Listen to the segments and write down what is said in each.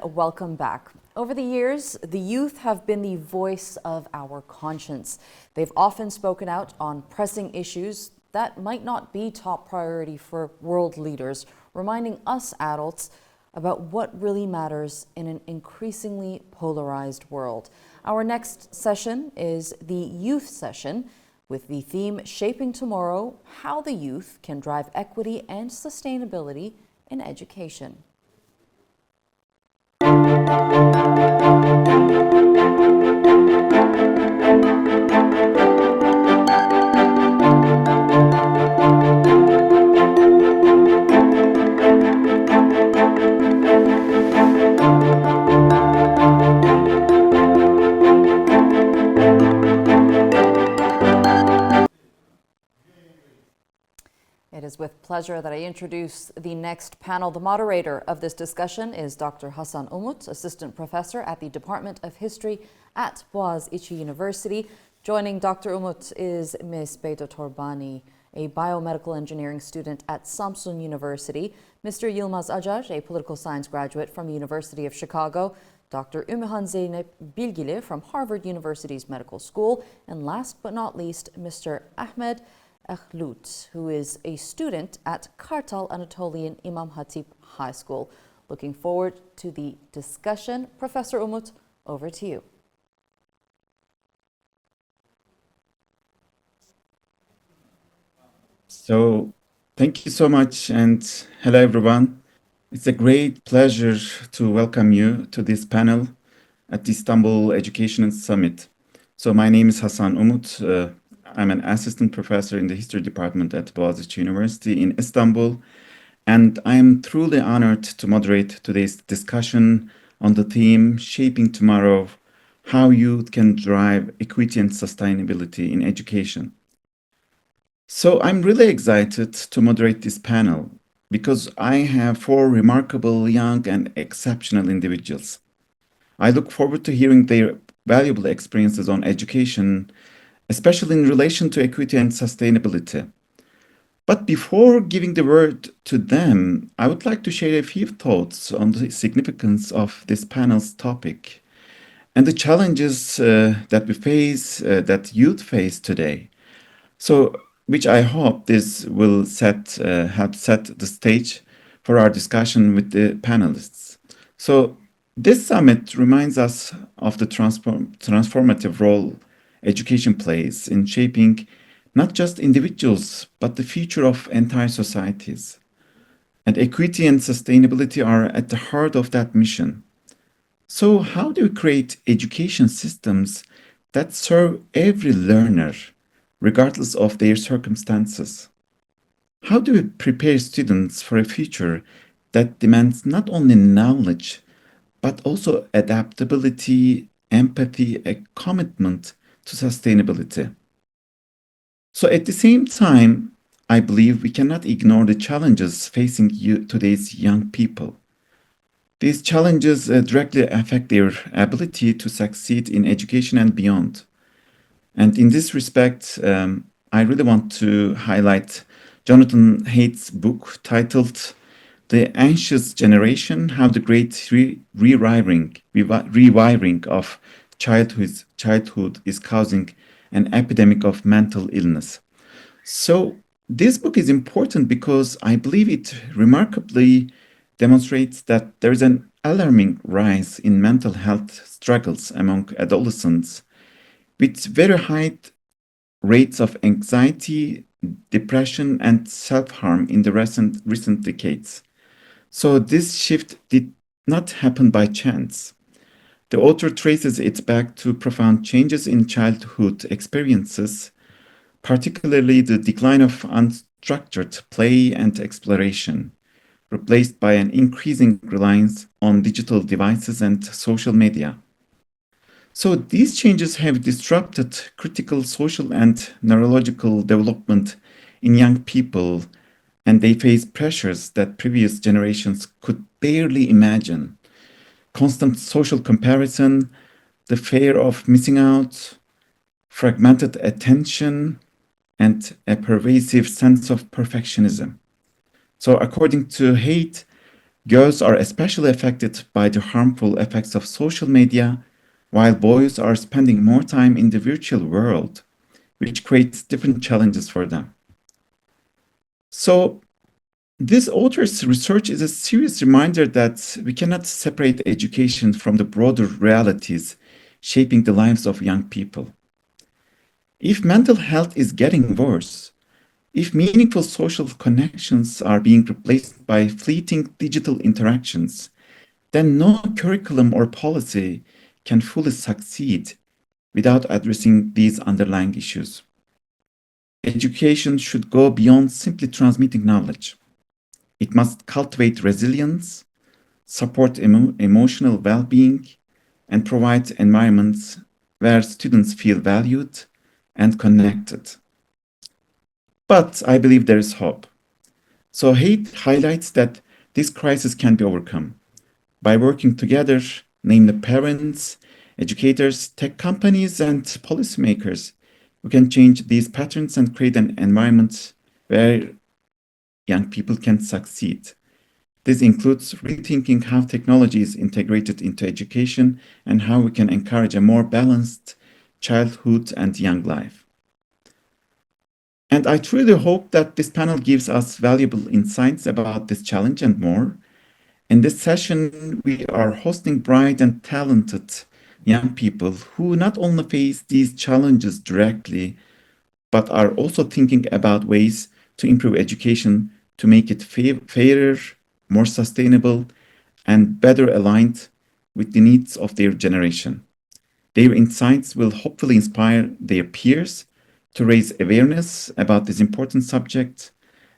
welcome back. Over the years, the youth have been the voice of our conscience. They've often spoken out on pressing issues that might not be top priority for world leaders, reminding us adults about what really matters in an increasingly polarized world. Our next session is the youth session with the theme Shaping Tomorrow: How the Youth Can Drive Equity and Sustainability in Education. It is with pleasure that I introduce the next panel. The moderator of this discussion is Dr. Hasan Umut, Assistant Professor at the Department of History at Boğaziçi University. Joining Dr. Umut is Ms. Beyda Torbani, a biomedical engineering student at Samsun University, Mr. Yilmaz Acar, a political science graduate from the University of Chicago, Dr. Ümmühan Zeynep Bilgili from Harvard University's Medical School, and last but not least, Mr. Ahmed Akhlut, who is a student at Kartal Anatolian Imam Hatip High School. Looking forward to the discussion. Professor Umut, over to you. So, thank you so much, and hello everyone. It's a great pleasure to welcome you to this panel at the Istanbul Education Summit. So my name is Hasan Umut. I'm an assistant professor in the history department at Boğaziçi University in Istanbul, and I am truly honored to moderate today's discussion on the theme Shaping Tomorrow: How Youth Can Drive Equity and Sustainability in Education. So I'm really excited to moderate this panel because I have four remarkable young and exceptional individuals. I look forward to hearing their valuable experiences on education, especially in relation to equity and sustainability. But before giving the word to them, I would like to share a few thoughts on the significance of this panel's topic and the challenges that we face, that youth face today. So, which I hope this will help set the stage for our discussion with the panelists. So, this summit reminds us of the transformative role education plays in shaping not just individuals, but the future of entire societies. And equity and sustainability are at the heart of that mission. So, how do we create education systems that serve every learner, regardless of their circumstances? How do we prepare students for a future that demands not only knowledge, but also adaptability, empathy, a commitment to sustainability? So at the same time, I believe we cannot ignore the challenges facing today's young people. These challenges directly affect their ability to succeed in education and beyond. And in this respect, I really want to highlight Jonathan Haidt's book titled The Anxious Generation: How the Great Rewiring of Childhood is Causing an Epidemic of Mental Illness. So this book is important because I believe it remarkably demonstrates that there is an alarming rise in mental health struggles among adolescents, with very high rates of anxiety, depression, and self-harm in the recent decades. So this shift did not happen by chance. The author traces it back to profound changes in childhood experiences, particularly the decline of unstructured play and exploration, replaced by an increasing reliance on digital devices and social media. So these changes have disrupted critical social and neurological development in young people, and they face pressures that previous generations could barely imagine. Constant social comparison, the fear of missing out, fragmented attention, and a pervasive sense of perfectionism. So according to Haidt, Girls are especially affected by the harmful effects of social media, while boys are spending more time in the virtual world, which creates different challenges for them. So, this author's research is a serious reminder that we cannot separate education from the broader realities shaping the lives of young people. If mental health is getting worse, if meaningful social connections are being replaced by fleeting digital interactions, then no curriculum or policy can fully succeed without addressing these underlying issues. Education should go beyond simply transmitting knowledge. It must cultivate resilience, support emotional well being, and provide environments where students feel valued and connected. But I believe there is hope. So, Haidt highlights that this crisis can be overcome by working together, namely parents, educators, tech companies, and policymakers. We can change these patterns and create an environment where young people can succeed. This includes rethinking how technology is integrated into education and how we can encourage a more balanced childhood and young life. And I truly hope that this panel gives us valuable insights about this challenge and more. In this session, we are hosting bright and talented young people who not only face these challenges directly, but are also thinking about ways to improve education to make it fairer, more sustainable, and better aligned with the needs of their generation. Their insights will hopefully inspire their peers to raise awareness about this important subject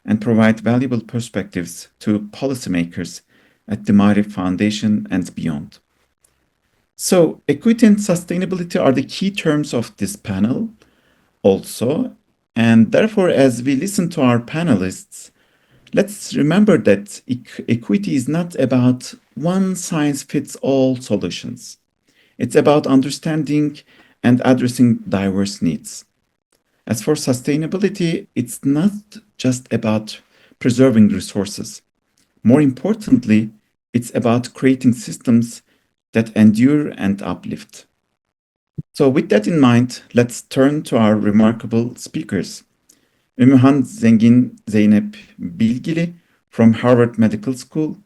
and provide valuable perspectives to policymakers at the Maarif Foundation and beyond. So, equity and sustainability are the key terms of this panel also. And therefore, as we listen to our panelists, let's remember that equity is not about one size fits all solutions. It's about understanding and addressing diverse needs. As for sustainability, it's not just about preserving resources. More importantly, it's about creating systems that endure and uplift. So, with that in mind, let's turn to our remarkable speakers. Ümmühan Zengin Zeynep Bilgili from Harvard Medical School,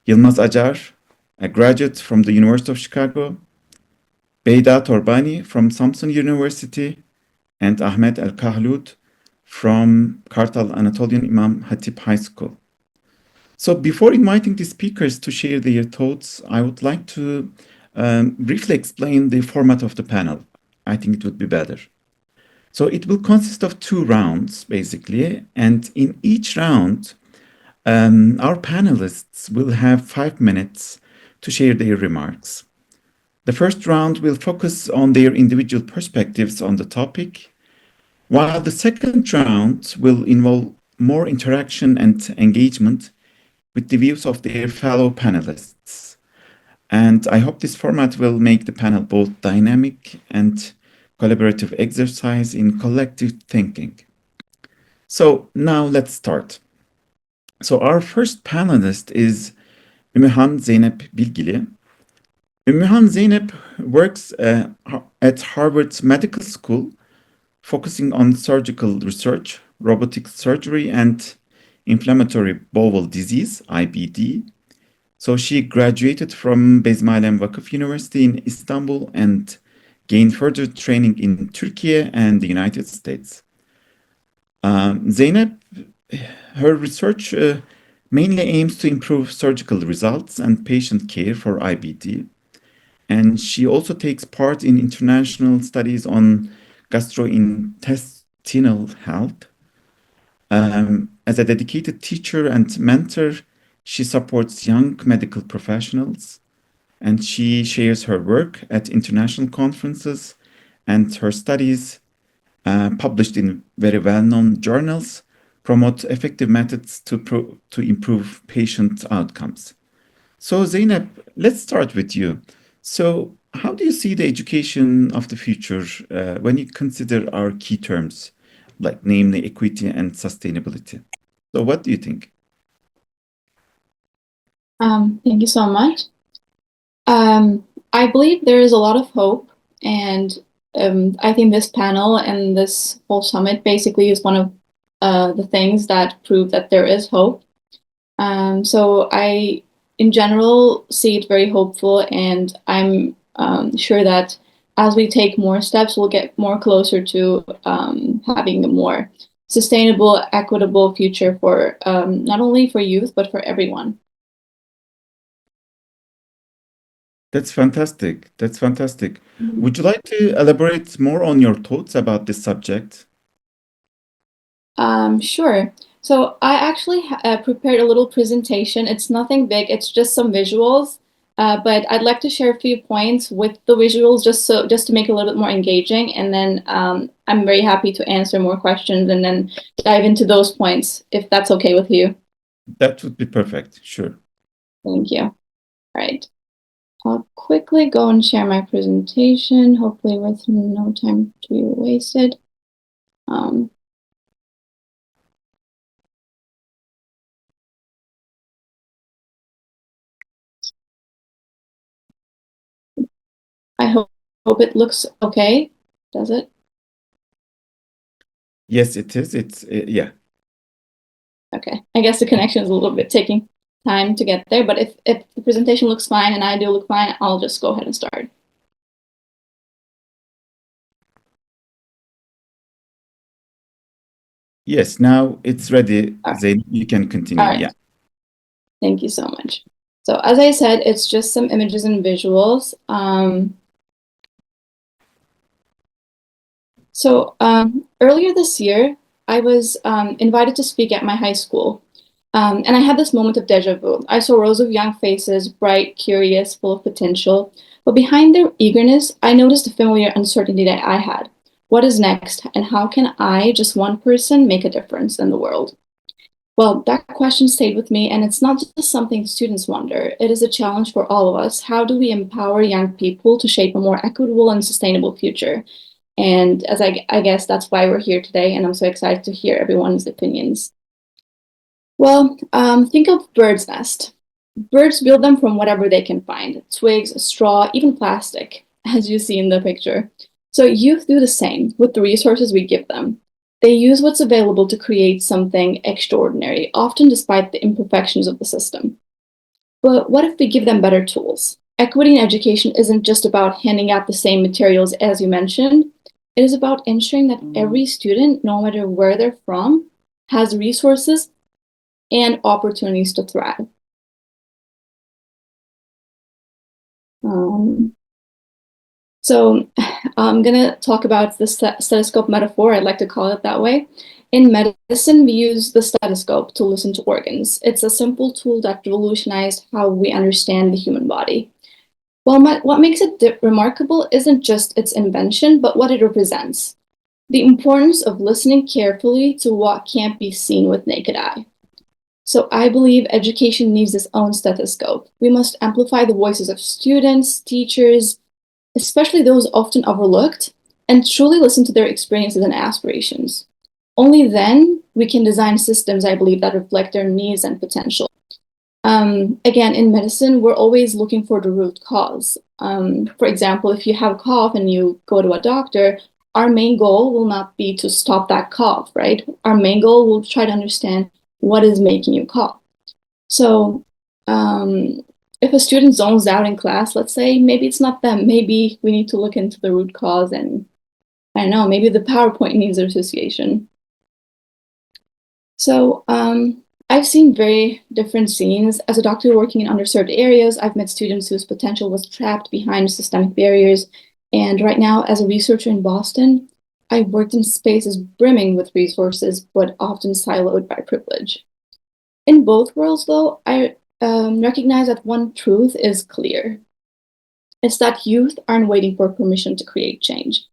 Yılmaz Acar, a graduate from the University of Chicago, Beyda Torbani from Samsun University, and Ahmet El Kahloud from Kartal Anatolian Imam Hatip High School. So before inviting the speakers to share their thoughts, I would like to briefly explain the format of the panel. I think it would be better. So it will consist of two rounds, basically, and in each round, our panelists will have 5 minutes to share their remarks. The first round will focus on their individual perspectives on the topic, while the second round will involve more interaction and engagement with the views of their fellow panelists. And I hope this format will make the panel both dynamic and collaborative exercise in collective thinking. So now let's start. So our first panelist is Ümmühan Zeynep Bilgili. Ümmühan Zeynep works at Harvard Medical School, focusing on surgical research, robotic surgery, and inflammatory bowel disease, IBD. So she graduated from Bezmialem Vakıf University in Istanbul and gained further training in Turkey and the United States. Zeynep, her research mainly aims to improve surgical results and patient care for IBD. And she also takes part in international studies on gastrointestinal health. As a dedicated teacher and mentor, she supports young medical professionals and she shares her work at international conferences and her studies published in very well-known journals promote effective methods to improve patient outcomes. So Zeynep, let's start with you. So how do you see the education of the future when you consider our key terms, like namely equity and sustainability? So what do you think? Thank you so much. I believe there is a lot of hope, and I think this panel and this whole summit basically is one of the things that prove that there is hope. So I, in general, see it very hopeful, and I'm sure that as we take more steps, we'll get more closer to having a more sustainable, equitable future for not only for youth, but for everyone. That's fantastic. That's fantastic. Mhm. Would you like to elaborate more on your thoughts about this subject? Sure. So I actually prepared a little presentation. It's nothing big, it's just some visuals. But I'd like to share a few points with the visuals just to make it a little bit more engaging. And then I'm very happy to answer more questions and then dive into those points if that's okay with you. That would be perfect. Sure. Thank you. All right. I'll quickly go and share my presentation, hopefully with no time to be wasted. Um, I hope it looks okay. Does it? Yes, it is. It's yeah. Okay. I guess the connection is a little bit taking time to get there, but if the presentation looks fine and I do look fine, I'll just go ahead and start. Yes, now it's ready. All right. Zain, you can All continue. right. Yeah. Thank you so much. So as I said, it's just some images and visuals. Earlier this year, I was invited to speak at my high school. And I had this moment of deja vu. I saw rows of young faces, bright, curious, full of potential. But behind their eagerness, I noticed a familiar uncertainty that I had. What is next? And how can I, just one person, make a difference in the world? Well, that question stayed with me, and it's not just something students wonder. It is a challenge for all of us. How do we empower young people to shape a more equitable and sustainable future? And as I guess that's why we're here today, and I'm so excited to hear everyone's opinions. Well, think of bird's nest. Birds build them from whatever they can find, twigs, straw, even plastic, as you see in the picture. So youth do the same with the resources we give them. They use what's available to create something extraordinary, often despite the imperfections of the system. But what if we give them better tools? Equity in education isn't just about handing out the same materials as you mentioned. It is about ensuring that every student, no matter where they're from, has resources and opportunities to thrive. Um, so I'm going to talk about the stethoscope metaphor. I'd like to call it that way. In medicine, we use the stethoscope to listen to organs. It's a simple tool that revolutionized how we understand the human body. Well, what makes it remarkable isn't just its invention, but what it represents. The importance of listening carefully to what can't be seen with naked eye. So I believe education needs its own stethoscope. We must amplify the voices of students, teachers, especially those often overlooked, and truly listen to their experiences and aspirations. Only then we can design systems, I believe, that reflect their needs and potential. Again, in medicine, we're always looking for the root cause. For example, if you have a cough and you go to a doctor, our main goal will not be to stop that cough, right? Our main goal will try to understand what is making you cough. So, if a student zones out in class, let's say, maybe it's not them. Maybe we need to look into the root cause and I don't know, maybe the PowerPoint needs association. So, I've seen very different scenes. As a doctor working in underserved areas, I've met students whose potential was trapped behind systemic barriers. And right now, as a researcher in Boston, I've worked in spaces brimming with resources, but often siloed by privilege. In both worlds, though, I recognize that one truth is clear. It's that youth aren't waiting for permission to create change.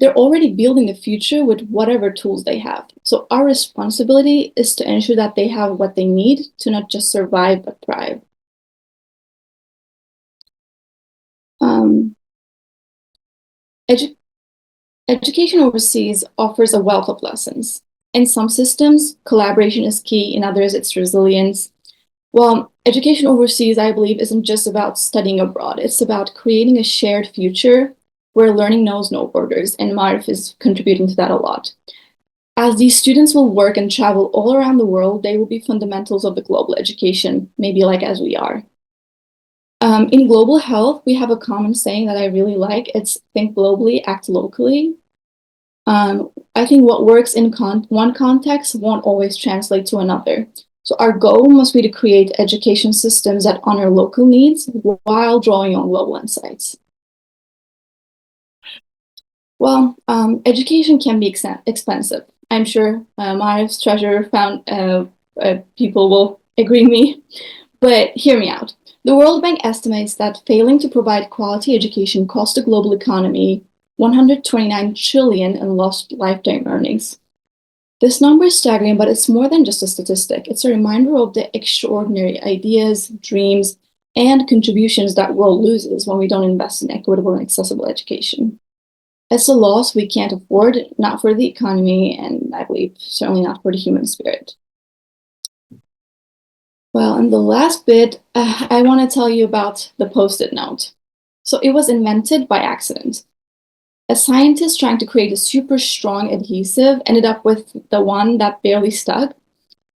They're already building the future with whatever tools they have. So our responsibility is to ensure that they have what they need to not just survive, but thrive. Um, edu Education overseas offers a wealth of lessons. In some systems, collaboration is key. In others, it's resilience. Well, Education overseas, I believe, isn't just about studying abroad. It's about creating a shared future where learning knows no borders, and Marif is contributing to that a lot. As these students will work and travel all around the world, they will be fundamentals of the global education, maybe like as we are. In global health, we have a common saying that I really like. It's think globally, act locally. I think what works in one context won't always translate to another. So our goal must be to create education systems that honor local needs while drawing on global insights. Well, education can be expensive. I'm sure Mariv's treasurer found people will agree with me, but hear me out. The World Bank estimates that failing to provide quality education costs the global economy 129 trillion in lost lifetime earnings. This number is staggering, but it's more than just a statistic. It's a reminder of the extraordinary ideas, dreams, and contributions that world loses when we don't invest in equitable and accessible education. It's a loss we can't afford, not for the economy, and I believe certainly not for the human spirit. Well, in the last bit, I want to tell you about the Post-it note. So it was invented by accident. A scientist trying to create a super strong adhesive ended up with the one that barely stuck.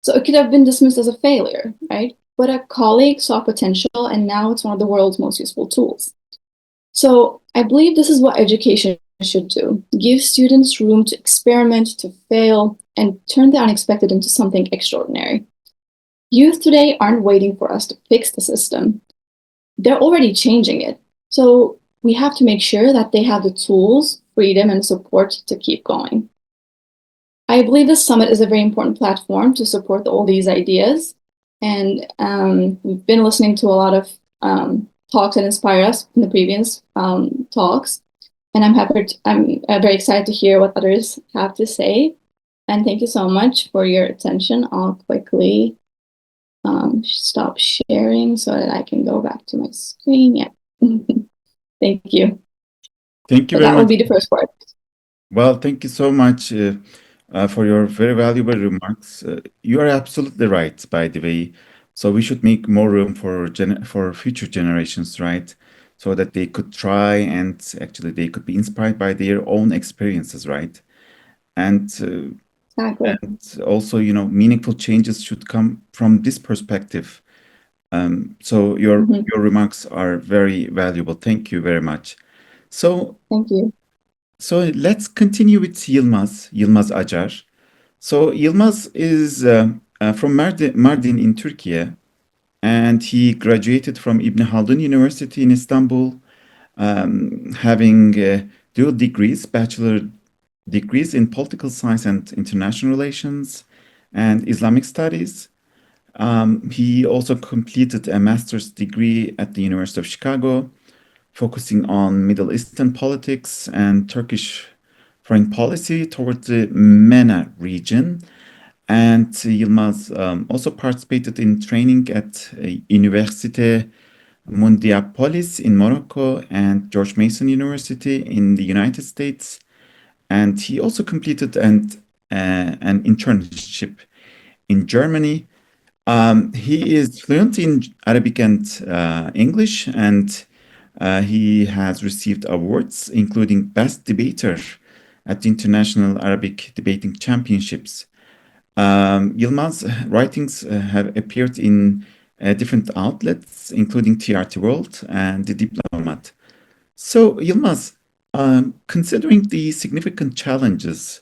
So it could have been dismissed as a failure, right? But a colleague saw potential, and now it's one of the world's most useful tools. So I believe this is what education should do. Give students room to experiment, to fail, and turn the unexpected into something extraordinary. Youth today aren't waiting for us to fix the system. They're already changing it. So we have to make sure that they have the tools, freedom, and support to keep going. I believe this summit is a very important platform to support all these ideas. And we've been listening to a lot of talks that inspire us in the previous talks. And I'm very excited to hear what others have to say. And thank you so much for your attention. I'll quickly stop sharing so that I can go back to my screen. Yeah. Thank you. Thank you So very that will much. be the first part. Well, thank you so much for your very valuable remarks. You are absolutely right, by the way. So we should make more room for future generations, right? So that they could try and actually they could be inspired by their own experiences, right? And Exactly. also, meaningful changes should come from this perspective. So your Mhm. your remarks are very valuable. Thank you very much. So Thank you. so let's continue with Yılmaz Acar. So Yılmaz is from Mardin in Turkey, and he graduated from Ibn Haldun University in Istanbul, having dual degrees, bachelor degrees in political science and international relations and Islamic studies. He also completed a master's degree at the University of Chicago, focusing on Middle Eastern politics and Turkish foreign policy toward the MENA region. And Yılmaz also participated in training at Université Mundiapolis in Morocco and George Mason University in the United States. And he also completed an internship in Germany. He is fluent in Arabic and English, and he has received awards, including Best Debater at the International Arabic Debating Championships. Yılmaz writings have appeared in different outlets, including TRT World and The Diplomat. So, Yılmaz, considering the significant challenges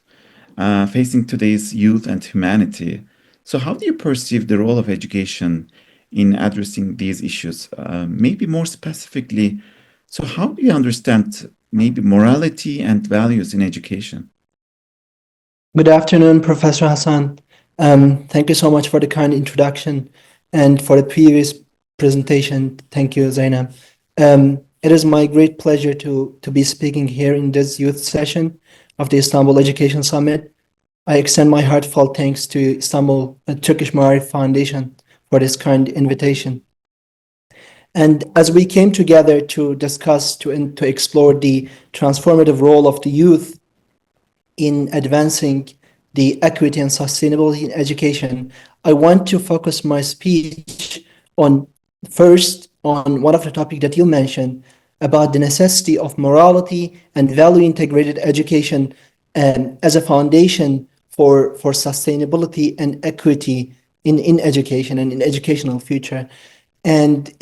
facing today's youth and humanity, so how do you perceive the role of education in addressing these issues? Maybe more specifically, so how do you understand maybe morality and values in education? Good afternoon, Professor Hassan. Thank you so much for the kind introduction and for the previous presentation. Thank you, Zainab. It is my great pleasure to be speaking here in this youth session of the Istanbul Education Summit. I extend my heartfelt thanks to Istanbul Turkish Maarif Foundation for this kind invitation. And as we came together to discuss, to explore the transformative role of the youth in advancing the equity and sustainability in education, I want to focus my speech on first on one of the topics that you mentioned about the necessity of morality and value integrated education as a foundation for sustainability and equity in education and in educational future. And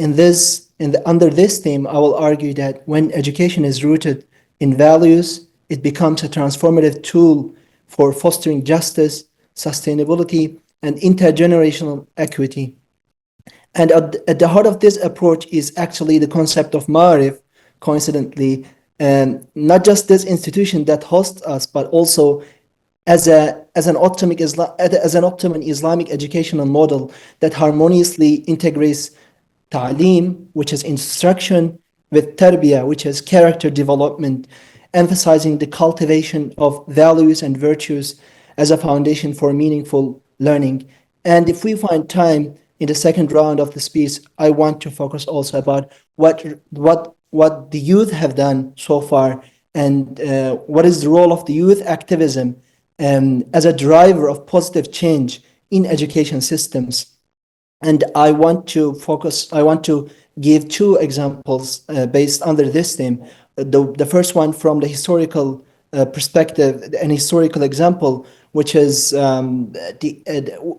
under this theme, I will argue that when education is rooted in values, it becomes a transformative tool for fostering justice, sustainability, and intergenerational equity. And at the heart of this approach is actually the concept of Ma'arif, coincidentally, not just this institution that hosts us, but also as an optimum Islamic educational model that harmoniously integrates ta'lim, which is instruction, with tarbiyah, which is character development, emphasizing the cultivation of values and virtues as a foundation for meaningful learning. And if we find time in the second round of the speech, I want to focus also about what the youth have done so far, and what is the role of the youth activism as a driver of positive change in education systems. And I want to give two examples based under this theme. The first one from the historical perspective, an historical example, which is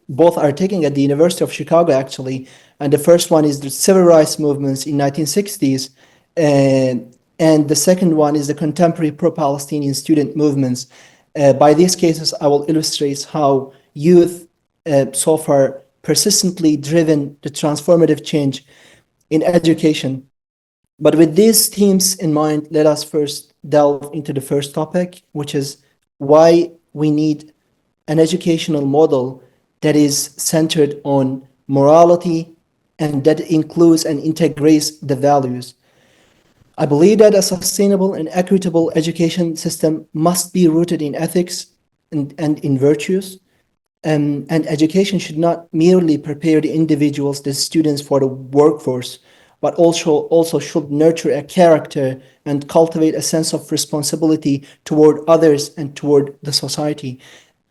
both are taken at the University of Chicago, actually. And the first one is the civil rights movements in 1960s. And the second one is the contemporary pro-Palestinian student movements. By these cases, I will illustrate how youth so far persistently driven the transformative change in education. But with these themes in mind, let us first delve into the first topic, which is why we need an educational model that is centered on morality and that includes and integrates the values. I believe that a sustainable and equitable education system must be rooted in ethics and in virtues. And education should not merely prepare the individuals, the students, for the workforce, but also should nurture a character and cultivate a sense of responsibility toward others and toward the society.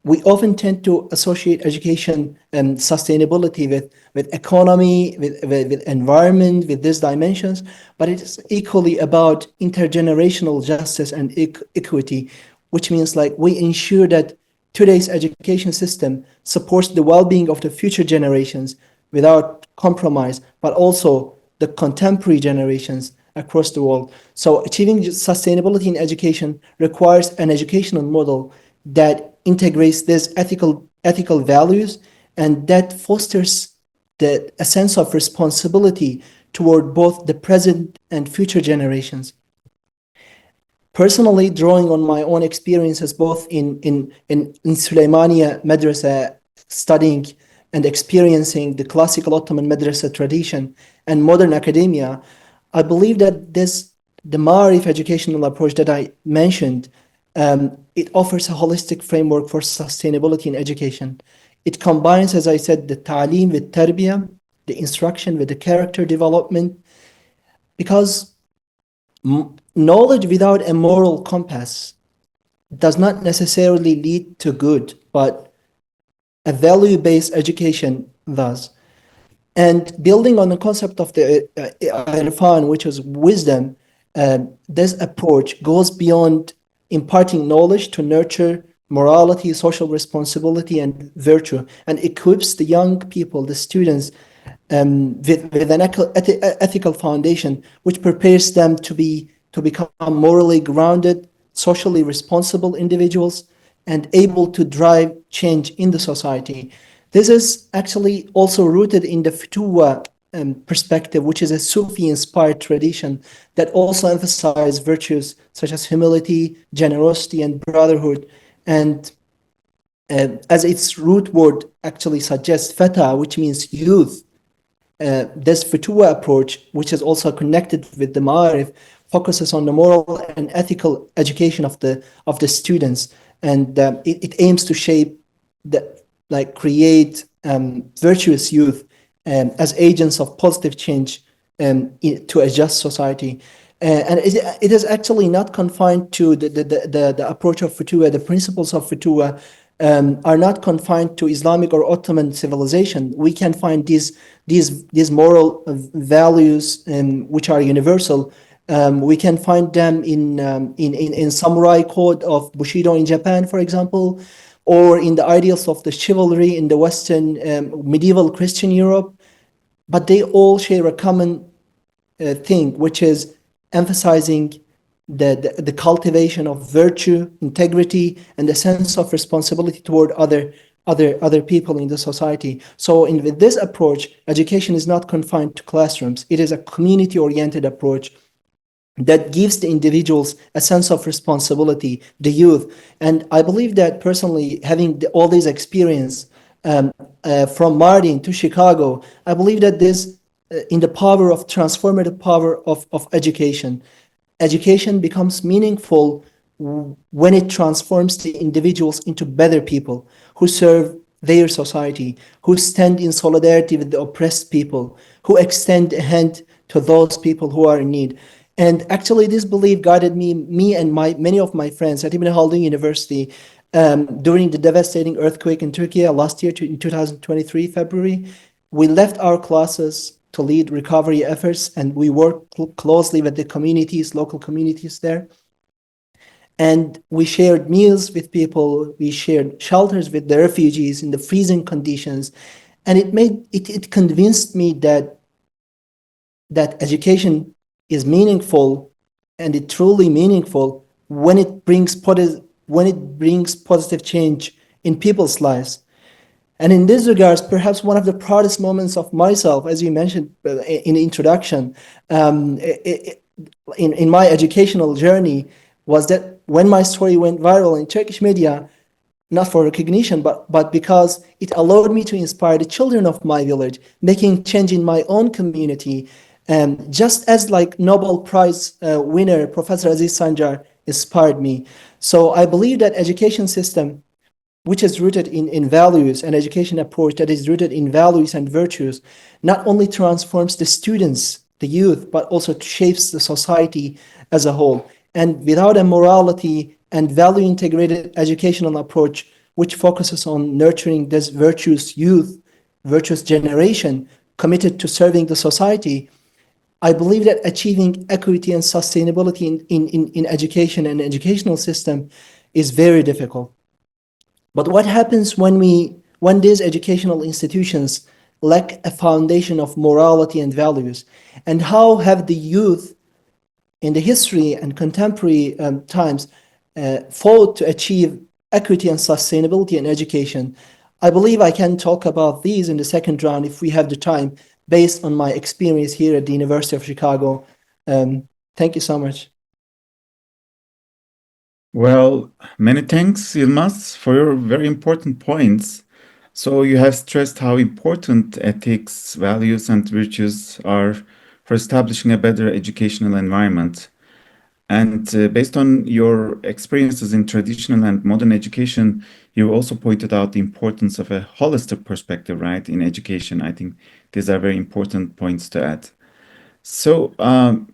We often tend to associate education and sustainability with economy, with environment, with these dimensions, but it is equally about intergenerational justice and equity, which means like we ensure that today's education system supports the well-being of the future generations without compromise, but also the contemporary generations across the world. So achieving sustainability in education requires an educational model that integrates these ethical values and that fosters a sense of responsibility toward both the present and future generations. Personally, drawing on my own experiences both in Süleymaniye Madrasa, studying and experiencing the classical Ottoman Madrasa tradition and modern academia, I believe that the Ma'arif educational approach that I mentioned, it offers a holistic framework for sustainability in education. It combines, as I said, the ta'lim with tarbiyah, the instruction with the character development, because knowledge without a moral compass does not necessarily lead to good, but a value-based education does. And building on the concept of the irfan, which is wisdom, this approach goes beyond imparting knowledge to nurture morality, social responsibility, and virtue, and equips the young people, the students, with an ethical foundation, which prepares them to become morally grounded, socially responsible individuals, and able to drive change in the society. This is actually also rooted in the Futuwa perspective, which is a Sufi-inspired tradition that also emphasizes virtues such as humility, generosity, and brotherhood. And as its root word actually suggests, fata, which means youth, this Futuwa approach, which is also connected with the Ma'arif, focuses on the moral and ethical education of the students, and it aims to create virtuous youth as agents of positive change to a just society. And it is actually not confined to the approach of Futuwa, the principles of Futuwa. are not confined to Islamic or Ottoman civilization. We can find these moral values which are universal. We can find them in samurai code of Bushido in Japan, for example, or in the ideals of the chivalry in the Western medieval Christian Europe. But they all share a common thing, which is emphasizing the cultivation of virtue, integrity, and a sense of responsibility toward other people in the society. So with this approach, education is not confined to classrooms. It is a community-oriented approach that gives the individuals a sense of responsibility, the youth. And I believe that personally, having all this experience from Mardin to Chicago, I believe that this, in the power of transformative power of education, education becomes meaningful when it transforms the individuals into better people who serve their society, who stand in solidarity with the oppressed people, who extend a hand to those people who are in need. And actually, this belief guided me and many of my friends at Ibn Khaldun University during the devastating earthquake in Turkey last year in 2023, February. We left our classes to lead recovery efforts, and we worked closely with the communities, local communities there. And we shared meals with people, we shared shelters with the refugees in the freezing conditions. And it convinced me that education is meaningful, and it's truly meaningful when it brings positive change in people's lives. And in this regards, perhaps one of the proudest moments of myself, as you mentioned in the introduction, in my educational journey, was that when my story went viral in Turkish media, not for recognition, but because it allowed me to inspire the children of my village, making change in my own community, just as like Nobel Prize winner Professor Aziz Sancar inspired me. So I believe that education system, which is rooted in values, an education approach that is rooted in values and virtues, not only transforms the students, the youth, but also shapes the society as a whole. And without a morality and value integrated educational approach, which focuses on nurturing this virtuous youth, virtuous generation committed to serving the society, I believe that achieving equity and sustainability in education and educational system is very difficult. But what happens when these educational institutions lack a foundation of morality and values? And how have the youth in the history and contemporary times fought to achieve equity and sustainability in education? I believe I can talk about these in the second round if we have the time, based on my experience here at the University of Chicago. Thank you so much. Well, many thanks, Yilmaz, for your very important points. So you have stressed how important ethics, values, and virtues are for establishing a better educational environment. And based on your experiences in traditional and modern education, you also pointed out the importance of a holistic perspective, right, in education. I think these are very important points to add. So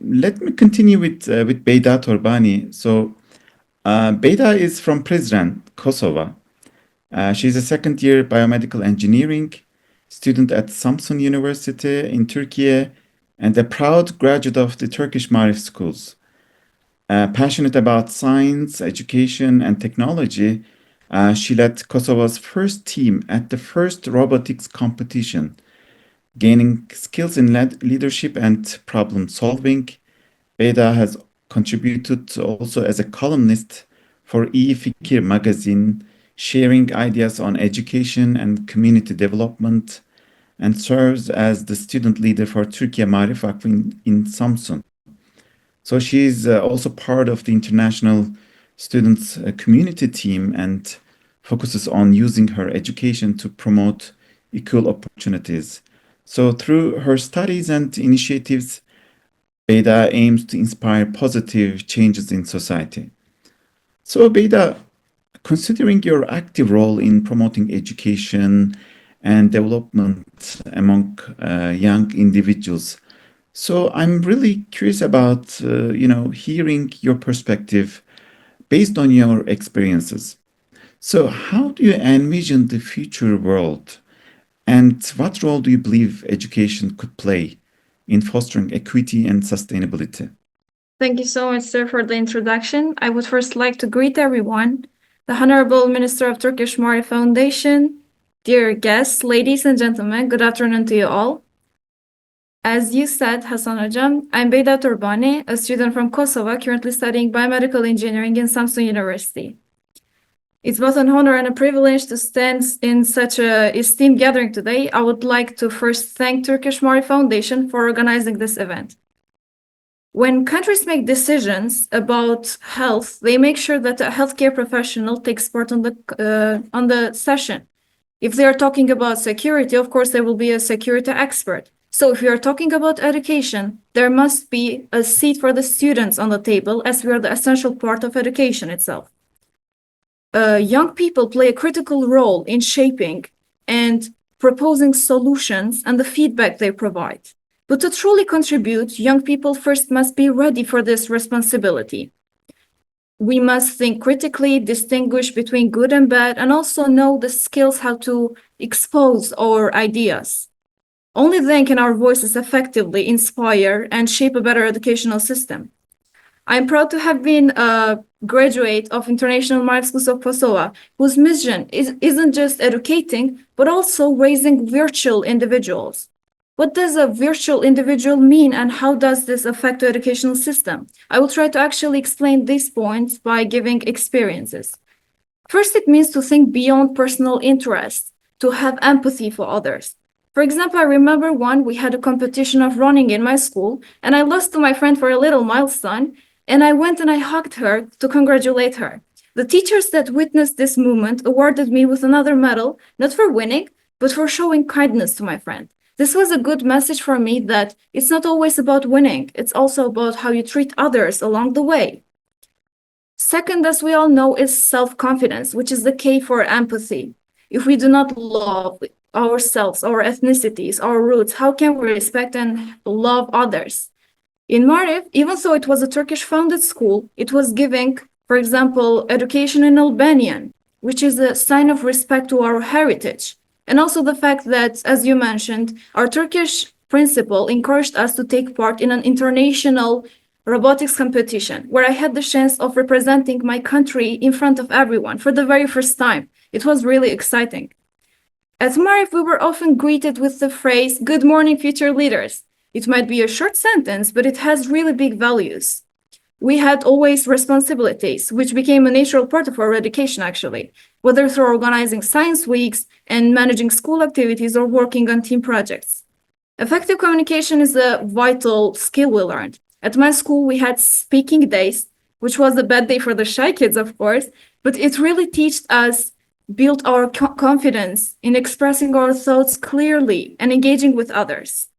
let me continue with Beyda Torbani. So Beyda is from Prizren, Kosovo. She's a second-year biomedical engineering student at Samsun University in Turkey and a proud graduate of the Turkish Marif schools. Passionate about science, education, and technology, she led Kosovo's first team at the first robotics competition, gaining skills in leadership and problem solving. Beyda has contributed also as a columnist for İyi magazine, sharing ideas on education and community development, and serves as the student leader for Türkiye Marif Vakfı in Samsun. So she's also part of the international students community team and focuses on using her education to promote equal opportunities. So through her studies and initiatives, Beyda aims to inspire positive changes in society. So Beyda, considering your active role in promoting education and development among young individuals, so I'm really curious about, hearing your perspective based on your experiences. So, how do you envision the future world? And what role do you believe education could play in fostering equity and sustainability? Thank you so much, sir, for the introduction. I would first like to greet everyone, the Honorable Minister of Turkish Mari Foundation, dear guests, ladies and gentlemen, good afternoon to you all. As you said, Hasan Hocam, I'm Beyda Turbani, a student from Kosovo, currently studying biomedical engineering in Samsun University. It's both an honor and a privilege to stand in such a esteemed gathering today. I would like to first thank Turkish Mari Foundation for organizing this event. When countries make decisions about health, they make sure that a healthcare professional takes part on the session. If they are talking about security, of course, there will be a security expert. So if we are talking about education, there must be a seat for the students on the table, as we are the essential part of education itself. Young people play a critical role in shaping and proposing solutions and the feedback they provide. But to truly contribute, young people first must be ready for this responsibility. We must think critically, distinguish between good and bad, and also know the skills how to expose our ideas. Only then can our voices effectively inspire and shape a better educational system. I'm proud to have been a graduate of International Math Schools of Kosovo, whose mission isn't just educating, but also raising virtual individuals. What does a virtual individual mean, and how does this affect the educational system? I will try to actually explain these points by giving experiences. First, it means to think beyond personal interests, to have empathy for others. For example, I remember we had a competition of running in my school, and I lost to my friend for a little milestone, and I went and I hugged her to congratulate her. The teachers that witnessed this moment awarded me with another medal, not for winning, but for showing kindness to my friend. This was a good message for me that it's not always about winning, it's also about how you treat others along the way. Second, as we all know, is self-confidence, which is the key for empathy. If we do not love ourselves, our ethnicities, our roots, how can we respect and love others? In Marif, even though it was a Turkish-founded school, it was giving, for example, education in Albanian, which is a sign of respect to our heritage. And also the fact that, as you mentioned, our Turkish principal encouraged us to take part in an international robotics competition, where I had the chance of representing my country in front of everyone for the very first time. It was really exciting. At Marif, we were often greeted with the phrase, "Good morning, future leaders." It might be a short sentence, but it has really big values. We had always responsibilities, which became a natural part of our education, actually, whether through organizing science weeks and managing school activities or working on team projects. Effective communication is a vital skill we learned. At my school, we had speaking days, which was a bad day for the shy kids, of course, but it really taught us, built our confidence in expressing our thoughts clearly and engaging with others.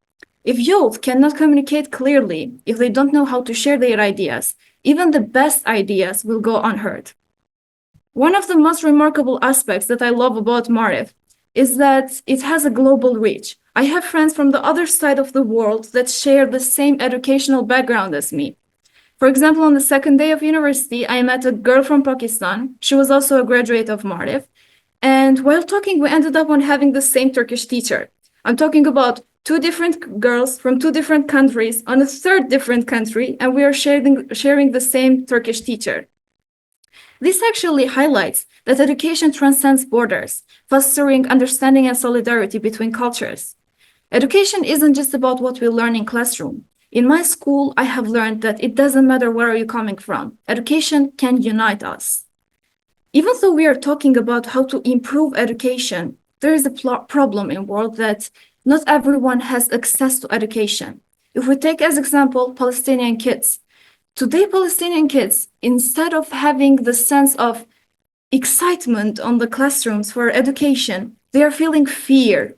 If youth cannot communicate clearly, if they don't know how to share their ideas, even the best ideas will go unheard. One of the most remarkable aspects that I love about Marif is that it has a global reach. I have friends from the other side of the world that share the same educational background as me. For example, on the second day of university, I met a girl from Pakistan. She was also a graduate of Marif. And while talking, we ended up on having the same Turkish teacher. I'm talking about two different girls from two different countries on a third different country, and we are sharing the same Turkish teacher. This actually highlights that education transcends borders, fostering understanding and solidarity between cultures. Education isn't just about what we learn in classroom. In my school, I have learned that it doesn't matter where you're coming from. Education can unite us. Even though we are talking about how to improve education, there is a problem in the world that not everyone has access to education. If we take as example Palestinian kids, today Palestinian kids, instead of having the sense of excitement on the classrooms for education, they are feeling fear.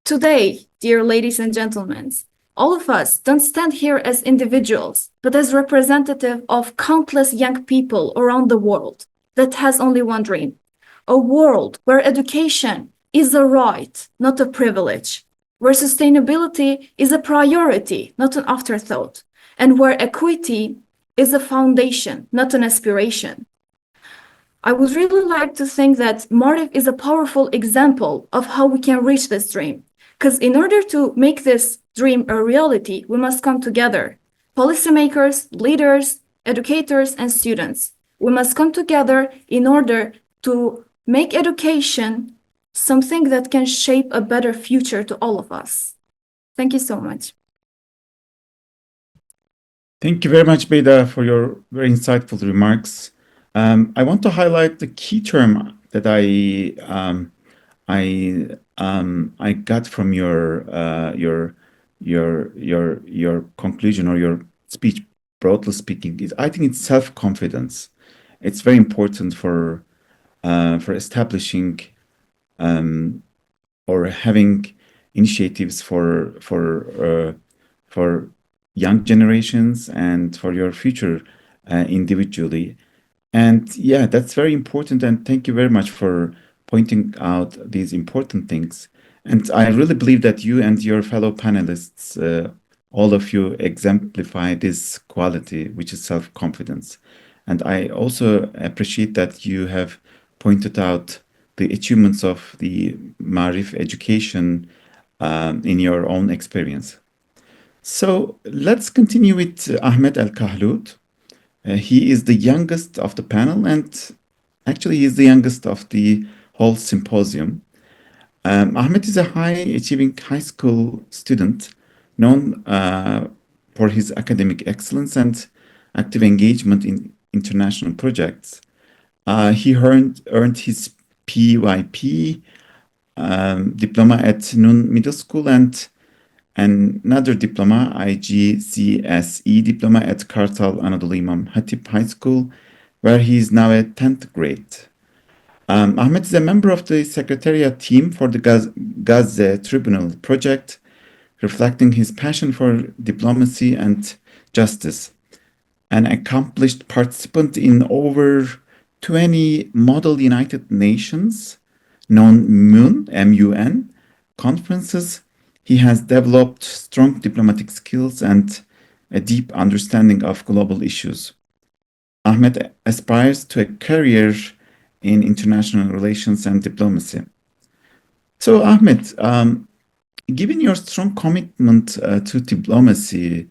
Today, dear ladies and gentlemen, all of us don't stand here as individuals, but as representative of countless young people around the world that has only one dream, a world where education is a right, not a privilege, where sustainability is a priority, not an afterthought, and where equity is a foundation, not an aspiration. I would really like to think that Marif is a powerful example of how we can reach this dream. Because in order to make this dream a reality, we must come together. Policymakers, leaders, educators, and students. We must come together in order to make education something that can shape a better future to all of us. Thank you so much. Thank you very much, Beda, for your very insightful remarks. I want to highlight the key term that I got from your conclusion or your speech, broadly speaking. I think it's self-confidence. It's very important for establishing or having initiatives for young generations and for your future individually. And yeah, that's very important. And thank you very much for pointing out these important things. And I really believe that you and your fellow panelists, all of you exemplify this quality, which is self-confidence. And I also appreciate that you have pointed out the achievements of the Marif education in your own experience. So let's continue with Ahmed Al-Kahlout. He is the youngest of the panel, and actually he is the youngest of the whole symposium. Ahmed is a high-achieving high school student known for his academic excellence and active engagement in international projects. He earned his PYP diploma at Nun Middle School and another diploma, IGCSE diploma at Kartal Anadolu Imam Hatip High School, where he is now at 10th grade. Ahmed is a member of the secretariat team for the Gaza Tribunal project, reflecting his passion for diplomacy and justice. An accomplished participant in over 20 Model United Nations, non-MUN, M-U-N, conferences, he has developed strong diplomatic skills and a deep understanding of global issues. Ahmed aspires to a career in international relations and diplomacy. So, Ahmed, given your strong commitment to diplomacy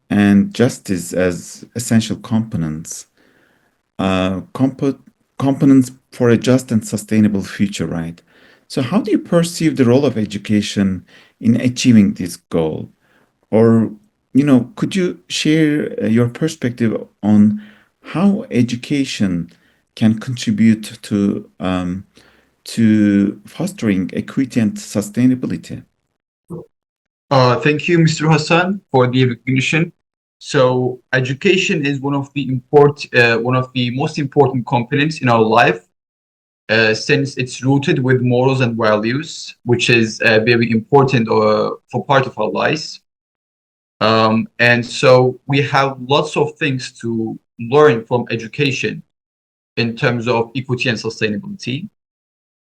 and justice as essential components, components for a just and sustainable future, right? So how do you perceive the role of education in achieving this goal? Or, could you share your perspective on how education can contribute to fostering equity and sustainability? Thank you, Mr. Hassan, for the recognition. So, education is one of the most important components in our life, since it's rooted with morals and values, which is very important for part of our lives. And so we have lots of things to learn from education in terms of equity and sustainability.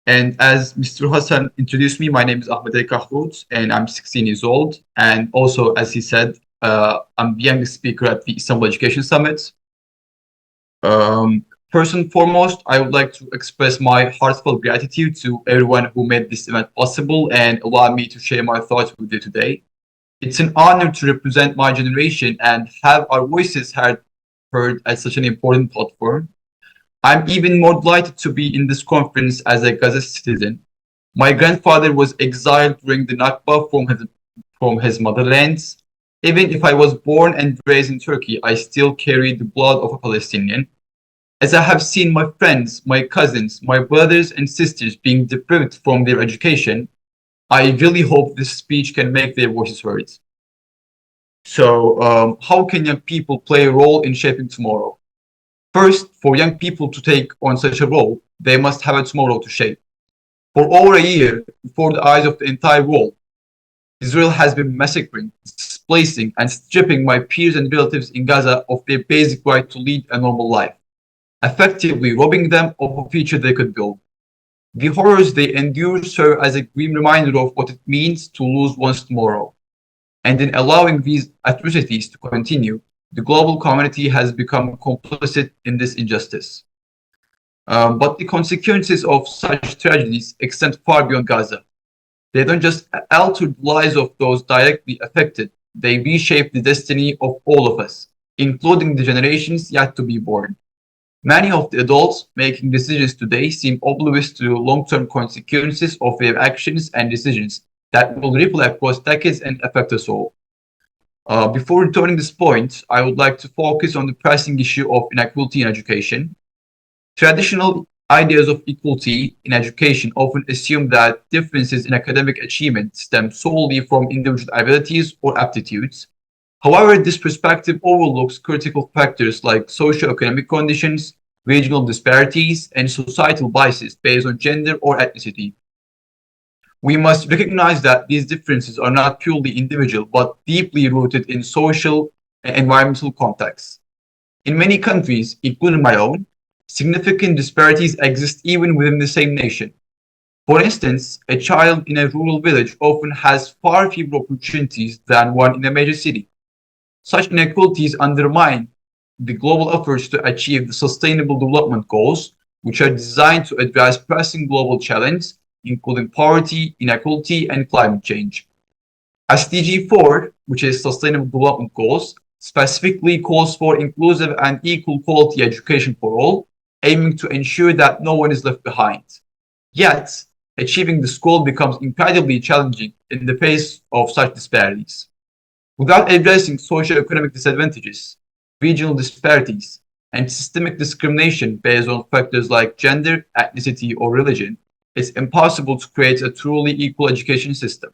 And as Mr. Hassan introduced me, my name is Ahmed Al-Kahlout, and I'm 16 years old. And also, as he said, I'm the youngest speaker at the Istanbul Education Summit. First and foremost, I would like to express my heartfelt gratitude to everyone who made this event possible and allowed me to share my thoughts with you today. It's an honor to represent my generation and have our voices heard at such an important platform. I'm even more delighted to be in this conference as a Gaza citizen. My grandfather was exiled during the Nakba from his motherland. Even if I was born and raised in Turkey, I still carry the blood of a Palestinian. As I have seen my friends, my cousins, my brothers and sisters being deprived from their education, I really hope this speech can make their voices heard. So, how can young people play a role in shaping tomorrow? First, for young people to take on such a role, they must have a tomorrow to shape. For over a year, before the eyes of the entire world, Israel has been massacring, displacing, and stripping my peers and relatives in Gaza of their basic right to lead a normal life, effectively robbing them of a future they could build. The horrors they endure serve as a grim reminder of what it means to lose one's tomorrow. And in allowing these atrocities to continue, the global community has become complicit in this injustice. But the consequences of such tragedies extend far beyond Gaza. They don't just alter the lives of those directly affected, they reshape the destiny of all of us, including the generations yet to be born. Many of the adults making decisions today seem oblivious to the long-term consequences of their actions and decisions that will ripple across decades and affect us all. Before returning this point, I would like to focus on the pressing issue of inequality in education. Traditional ideas of equality in education often assume that differences in academic achievement stem solely from individual abilities or aptitudes. However, this perspective overlooks critical factors like socioeconomic conditions, regional disparities, and societal biases based on gender or ethnicity. We must recognize that these differences are not purely individual, but deeply rooted in social and environmental contexts. In many countries, including my own, significant disparities exist even within the same nation. For instance, a child in a rural village often has far fewer opportunities than one in a major city. Such inequalities undermine the global efforts to achieve the Sustainable Development Goals, which are designed to address pressing global challenges, including poverty, inequality, and climate change. SDG 4, which is Sustainable Development Goals, specifically calls for inclusive and equal quality education for all, aiming to ensure that no one is left behind. Yet, achieving this goal becomes incredibly challenging in the face of such disparities. Without addressing socioeconomic disadvantages, regional disparities, and systemic discrimination based on factors like gender, ethnicity, or religion, it's impossible to create a truly equal education system.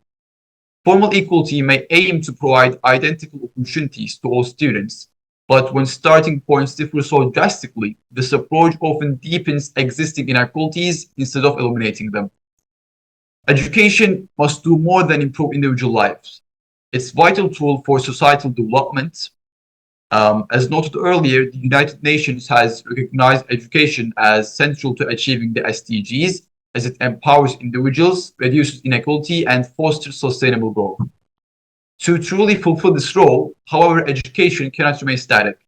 Formal equality may aim to provide identical opportunities to all students, but when starting points differ so drastically, this approach often deepens existing inequalities instead of eliminating them. Education must do more than improve individual lives. It's a vital tool for societal development. As noted earlier, the United Nations has recognized education as central to achieving the SDGs, as it empowers individuals, reduces inequality, and fosters sustainable growth. To truly fulfill this role, however, education cannot remain static.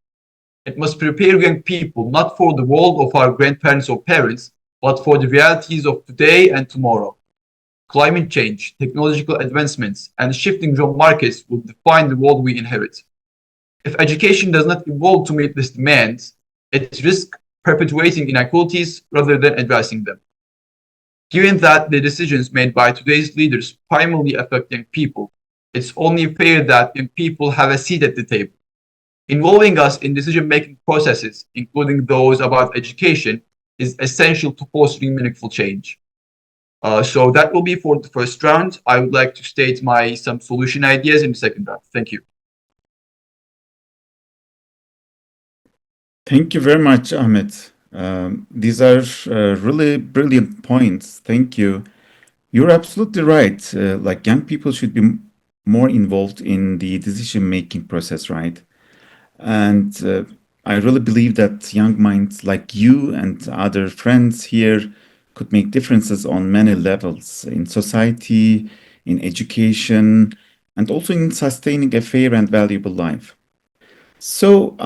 It must prepare young people not for the world of our grandparents or parents, but for the realities of today and tomorrow. Climate change, technological advancements, and shifting job markets will define the world we inherit. If education does not evolve to meet this demand, it risks perpetuating inequalities rather than addressing them. Given that the decisions made by today's leaders primarily affect young people, it's only fair that young people have a seat at the table. Involving us in decision-making processes, including those about education, is essential to fostering meaningful change. So that will be for the first round. I would like to state some solution ideas in the second round. Thank you. Thank you very much, Ahmet. These are really brilliant points. Thank you. You're absolutely right. Like young people should be more involved in the decision-making process, right? And I really believe that young minds like you and other friends here could make differences on many levels in society, in education, and also in sustaining a fair and valuable life. So,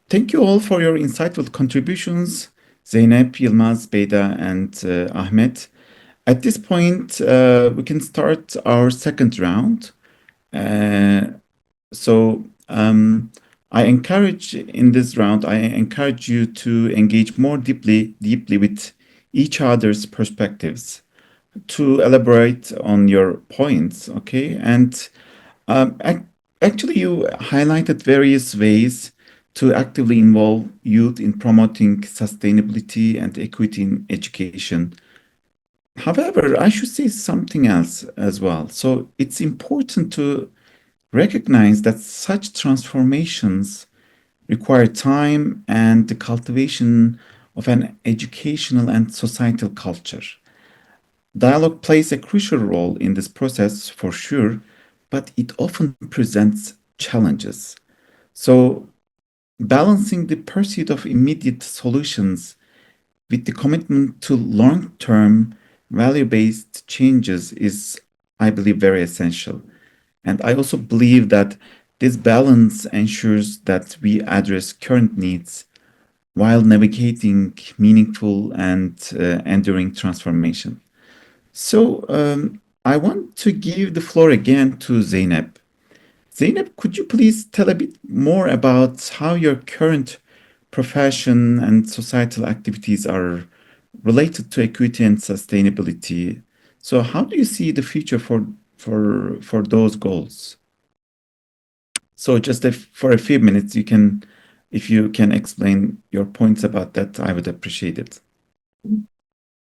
thank you all for your insightful contributions, Zeynep, Yilmaz, Beyda, and Ahmet. At this point, we can start our second round. So, in this round, I encourage you to engage more deeply with each other's perspectives, to elaborate on your points, okay? And actually, you highlighted various ways to actively involve youth in promoting sustainability and equity in education. However, I should say something else as well. So it's important to recognize that such transformations require time and the cultivation of an educational and societal culture. Dialogue plays a crucial role in this process for sure, but it often presents challenges. So, balancing the pursuit of immediate solutions with the commitment to long term value based changes is, I believe, very essential. And I also believe that this balance ensures that we address current needs while navigating meaningful and enduring transformation. So I want to give the floor again to Zeynep. Zeynep, could you please tell a bit more about how your current profession and societal activities are related to equity and sustainability? So how do you see the future for those goals? So just for a few minutes, if you can explain your points about that, I would appreciate it.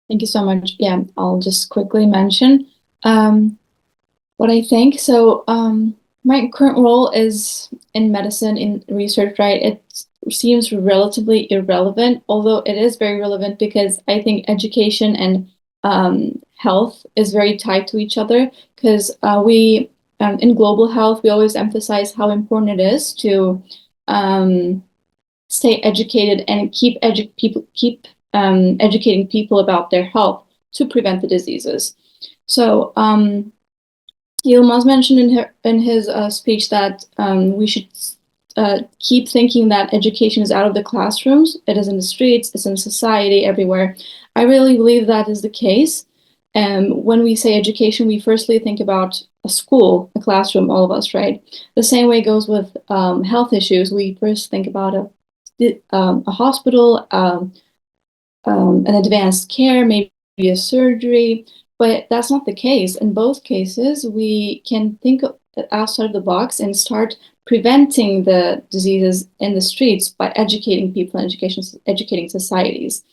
Thank you so much. Yeah, I'll just quickly mention what I think. So my current role is in medicine, in research, right? It seems relatively irrelevant, although it is very relevant because I think education and health is very tied to each other, because we in global health, we always emphasize how important it is to stay educated and keep educating people about their health to prevent the diseases. So Yilmaz mentioned in his speech that we should keep thinking that education is out of the classrooms. It is in the streets, it's in society, everywhere. I really believe that is the case. When we say education, we firstly think about a school, a classroom, all of us, right? The same way goes with health issues. We first think about a hospital, an advanced care, maybe a surgery, but that's not the case. In both cases, we can think outside of the box and start preventing the diseases in the streets by educating people and educating societies.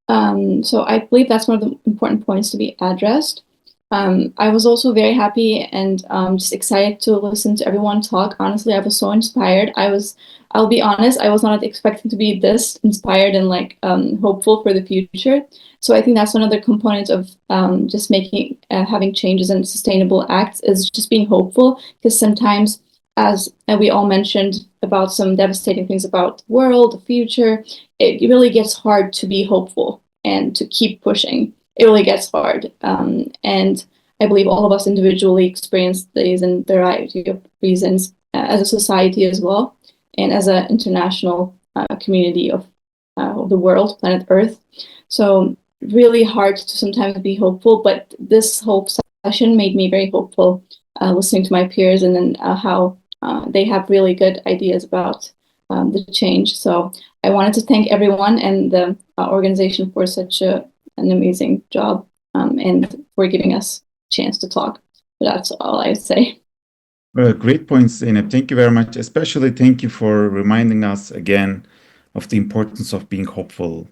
So I believe that's one of the important points to be addressed. I was also very happy and just excited to listen to everyone talk. Honestly, I was so inspired. I'll be honest, I was not expecting to be this inspired and like hopeful for the future. So I think that's another component of just having changes and sustainable acts is just being hopeful, because sometimes, as we all mentioned about some devastating things about the world, the future, it really gets hard to be hopeful and to keep pushing. It really gets hard. And I believe all of us individually experience these in a variety of reasons as a society as well, and as an international community of the world, planet Earth. So really hard to sometimes be hopeful, but this whole session made me very hopeful, listening to my peers and then how they have really good ideas about the change. So I wanted to thank everyone and the organization for such an amazing job and for giving us a chance to talk. That's all I would say. Well, great points, Zeynep. Thank you very much. Especially thank you for reminding us again of the importance of being hopeful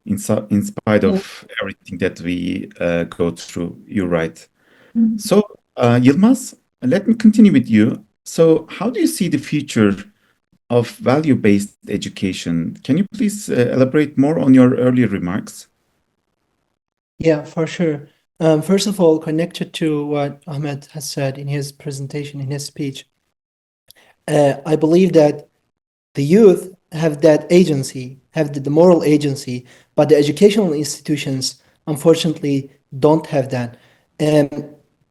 in spite of everything that we go through. You're right. So, Yilmaz, let me continue with you. So, how do you see the future of value-based education? Can you please elaborate more on your earlier remarks? Yeah, for sure. First of all, connected to what Ahmed has said in his presentation, in his speech, I believe that the youth have that agency, have the moral agency, but the educational institutions, unfortunately, don't have that.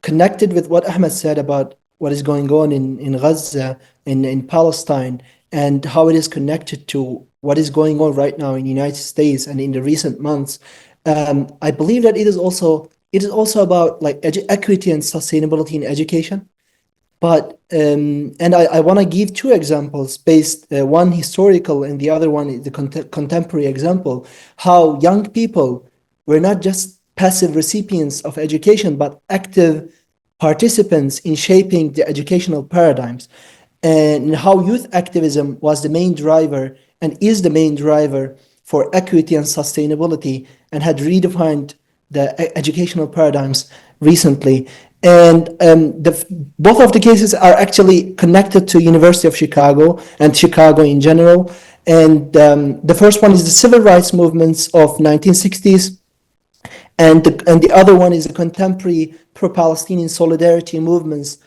Connected with what Ahmed said about what is going on in Gaza, in Palestine, and how it is connected to what is going on right now in the United States and in the recent months, I believe that it is also about like equity and sustainability in education. But and I want to give two examples based one historical and the other one is the contemporary example, how young people were not just passive recipients of education but active participants in shaping the educational paradigms, and how youth activism was the main driver and is the main driver for equity and sustainability and had redefined the educational paradigms recently. And both of the cases are actually connected to University of Chicago and Chicago in general. And the first one is the civil rights movements of 1960s, and the other one is the contemporary pro-Palestinian solidarity movements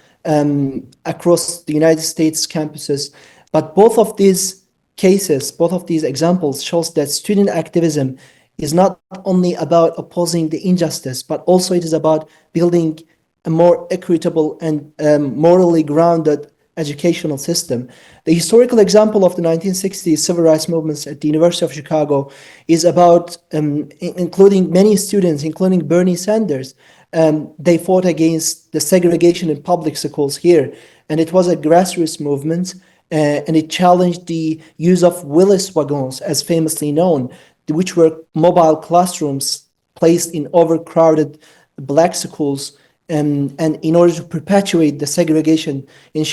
across the United States campuses. But both of these cases, both of these examples shows that student activism is not only about opposing the injustice, but also it is about building a more equitable and morally grounded educational system. The historical example of the 1960s civil rights movements at the University of Chicago is about including many students, including Bernie Sanders. They fought against the segregation in public schools here, and it was a grassroots movement, and it challenged the use of Willis wagons, as famously known, which were mobile classrooms placed in overcrowded black schools, and in order to perpetuate the segregation in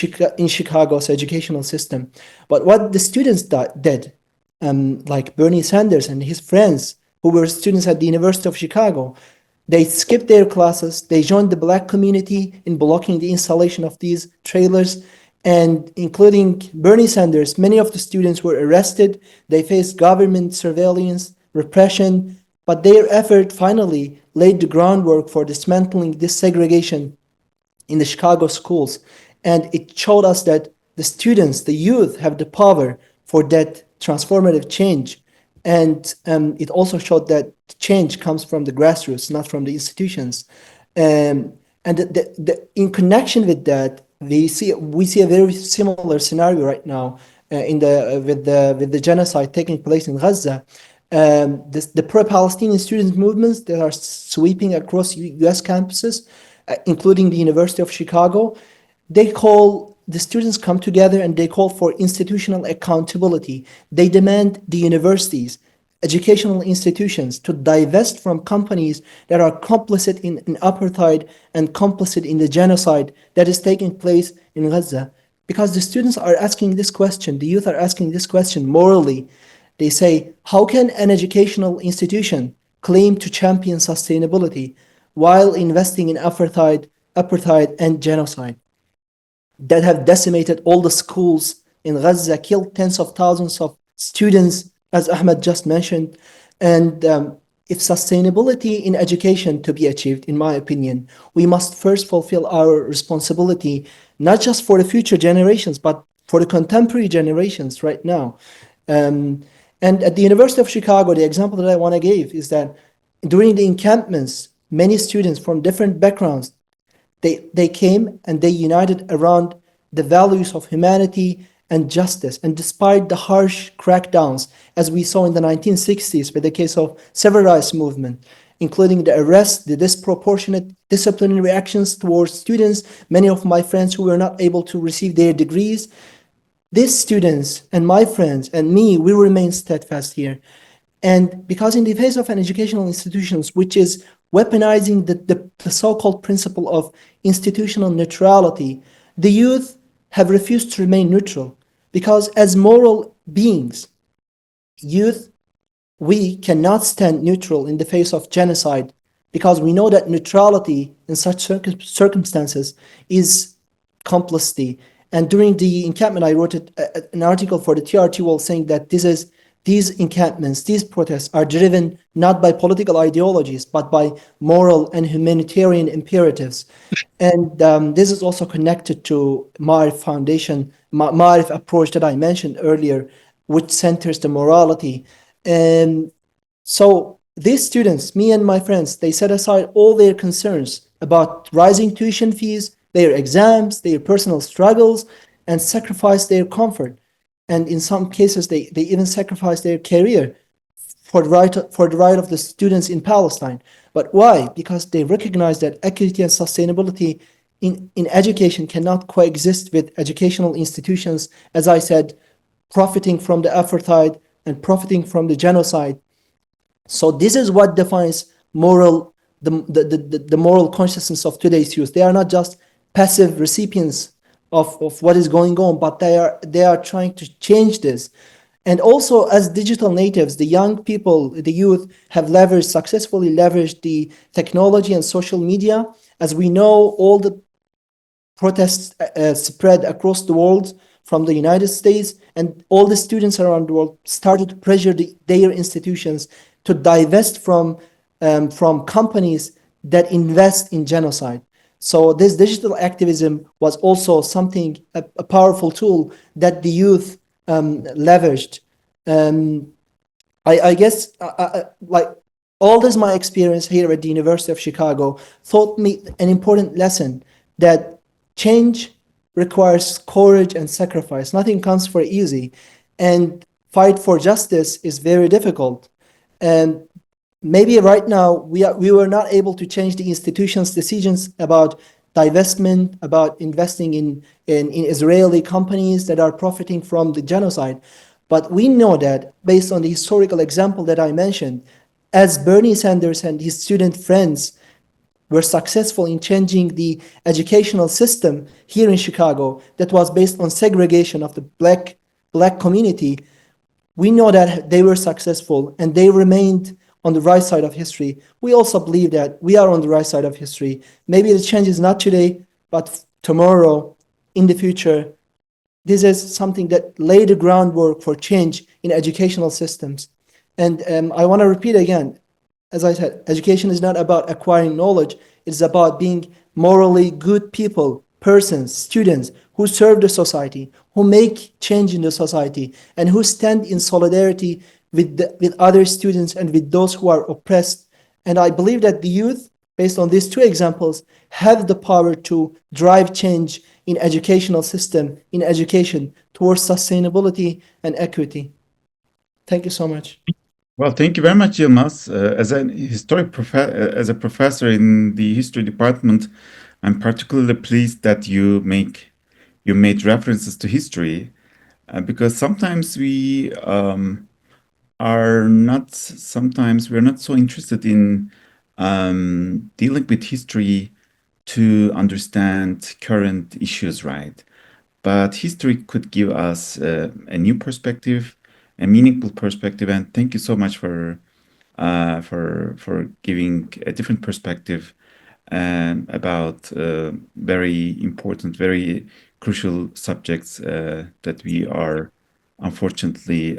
Chicago's educational system. But what the students did, like Bernie Sanders and his friends, who were students at the University of Chicago, they skipped their classes, they joined the black community in blocking the installation of these trailers, and including Bernie Sanders, many of the students were arrested, they faced government surveillance, repression, but their effort finally laid the groundwork for dismantling this segregation in the Chicago schools. And it showed us that the students, the youth, have the power for that transformative change. And it also showed that change comes from the grassroots, not from the institutions. And in connection with that, we see a very similar scenario right now with the genocide taking place in Gaza. The pro-Palestinian student movements that are sweeping across U.S. campuses, including the University of Chicago, the students come together and they call for institutional accountability. They demand the universities, educational institutions to divest from companies that are complicit in apartheid and complicit in the genocide that is taking place in Gaza. Because the students are asking this question, the youth are asking this question morally. They say, how can an educational institution claim to champion sustainability while investing in apartheid and genocide that have decimated all the schools in Gaza, killed tens of thousands of students, as Ahmed just mentioned? And if sustainability in education to be achieved, in my opinion, we must first fulfill our responsibility, not just for the future generations, but for the contemporary generations right now. And at the University of Chicago, the example that I want to give is that during the encampments, many students from different backgrounds, they came and they united around the values of humanity and justice. And despite the harsh crackdowns, as we saw in the 1960s with the case of civil rights movement, including the arrest, the disproportionate disciplinary actions towards students, many of my friends who were not able to receive their degrees, these students and my friends and me, we remain steadfast here. And because in the face of an educational institutions, which is weaponizing the so-called principle of institutional neutrality, the youth have refused to remain neutral. Because as moral beings, youth, we cannot stand neutral in the face of genocide, because we know that neutrality in such circumstances is complicity. And during the encampment, I wrote an article for the TRT Wall saying that these encampments, these protests are driven not by political ideologies, but by moral and humanitarian imperatives. And this is also connected to Ma'arif Foundation, Ma'arif approach that I mentioned earlier, which centers the morality. And so these students, me and my friends, they set aside all their concerns about rising tuition fees, their exams, their personal struggles, and sacrifice their comfort. And in some cases, they even sacrifice their career for the right of the students in Palestine. But why? Because they recognize that equity and sustainability in education cannot coexist with educational institutions, as I said, profiting from the apartheid and profiting from the genocide. So this is what defines the moral consciousness of today's youth. They are not just passive recipients of what is going on, but they are trying to change this. And also, as digital natives, the young people, the youth, have successfully leveraged the technology and social media. As we know, all the protests spread across the world from the United States, and all the students around the world started to pressure their institutions to divest from companies that invest in genocide. So this digital activism was also a powerful tool that the youth leveraged. I guess like all this, my experience here at the University of Chicago taught me an important lesson, that change requires courage and sacrifice. Nothing comes for easy. And fight for justice is very difficult. And maybe right now we were not able to change the institution's decisions about divestment, about investing in Israeli companies that are profiting from the genocide. But we know that based on the historical example that I mentioned, as Bernie Sanders and his student friends were successful in changing the educational system here in Chicago that was based on segregation of the black community, we know that they were successful and they remained on the right side of history. We also believe that we are on the right side of history. Maybe the change is not today, but tomorrow, in the future. This is something that laid the groundwork for change in educational systems. And I want to repeat again, as I said, education is not about acquiring knowledge. It's about being morally good people, persons, students who serve the society, who make change in the society, and who stand in solidarity with other students and with those who are oppressed. And I believe that the youth, based on these two examples, have the power to drive change in educational system, in education, towards sustainability and equity. Thank you so much. Well, thank you very much, Yilmaz. As as a professor in the history department, I'm particularly pleased that you made references to history, because sometimes we're not so interested in dealing with history to understand current issues, right? But history could give us a new perspective, a meaningful perspective, and thank you so much for giving a different perspective about very important, very crucial subjects that we are unfortunately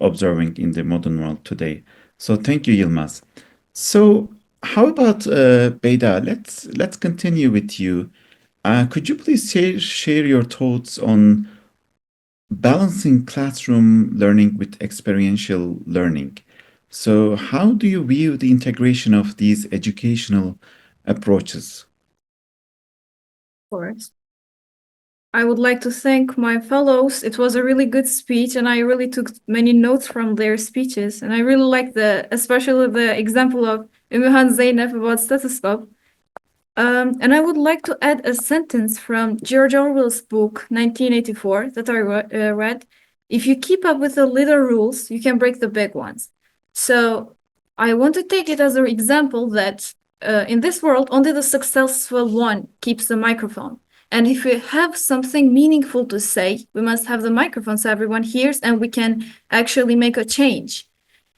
observing in the modern world today. So thank you, Yilmaz. So how about Beda? Let's continue with you. Could you please share your thoughts on balancing classroom learning with experiential learning? So how do you view the integration of these educational approaches? Of course. I would like to thank my fellows. It was a really good speech, and I really took many notes from their speeches. And I really like especially the example of Ümmühan Zeynep about stethoscope. And I would like to add a sentence from George Orwell's book, 1984, that I read. If you keep up with the little rules, you can break the big ones. So I want to take it as an example that in this world, only the successful one keeps the microphone. And if we have something meaningful to say, we must have the microphone so everyone hears and we can actually make a change.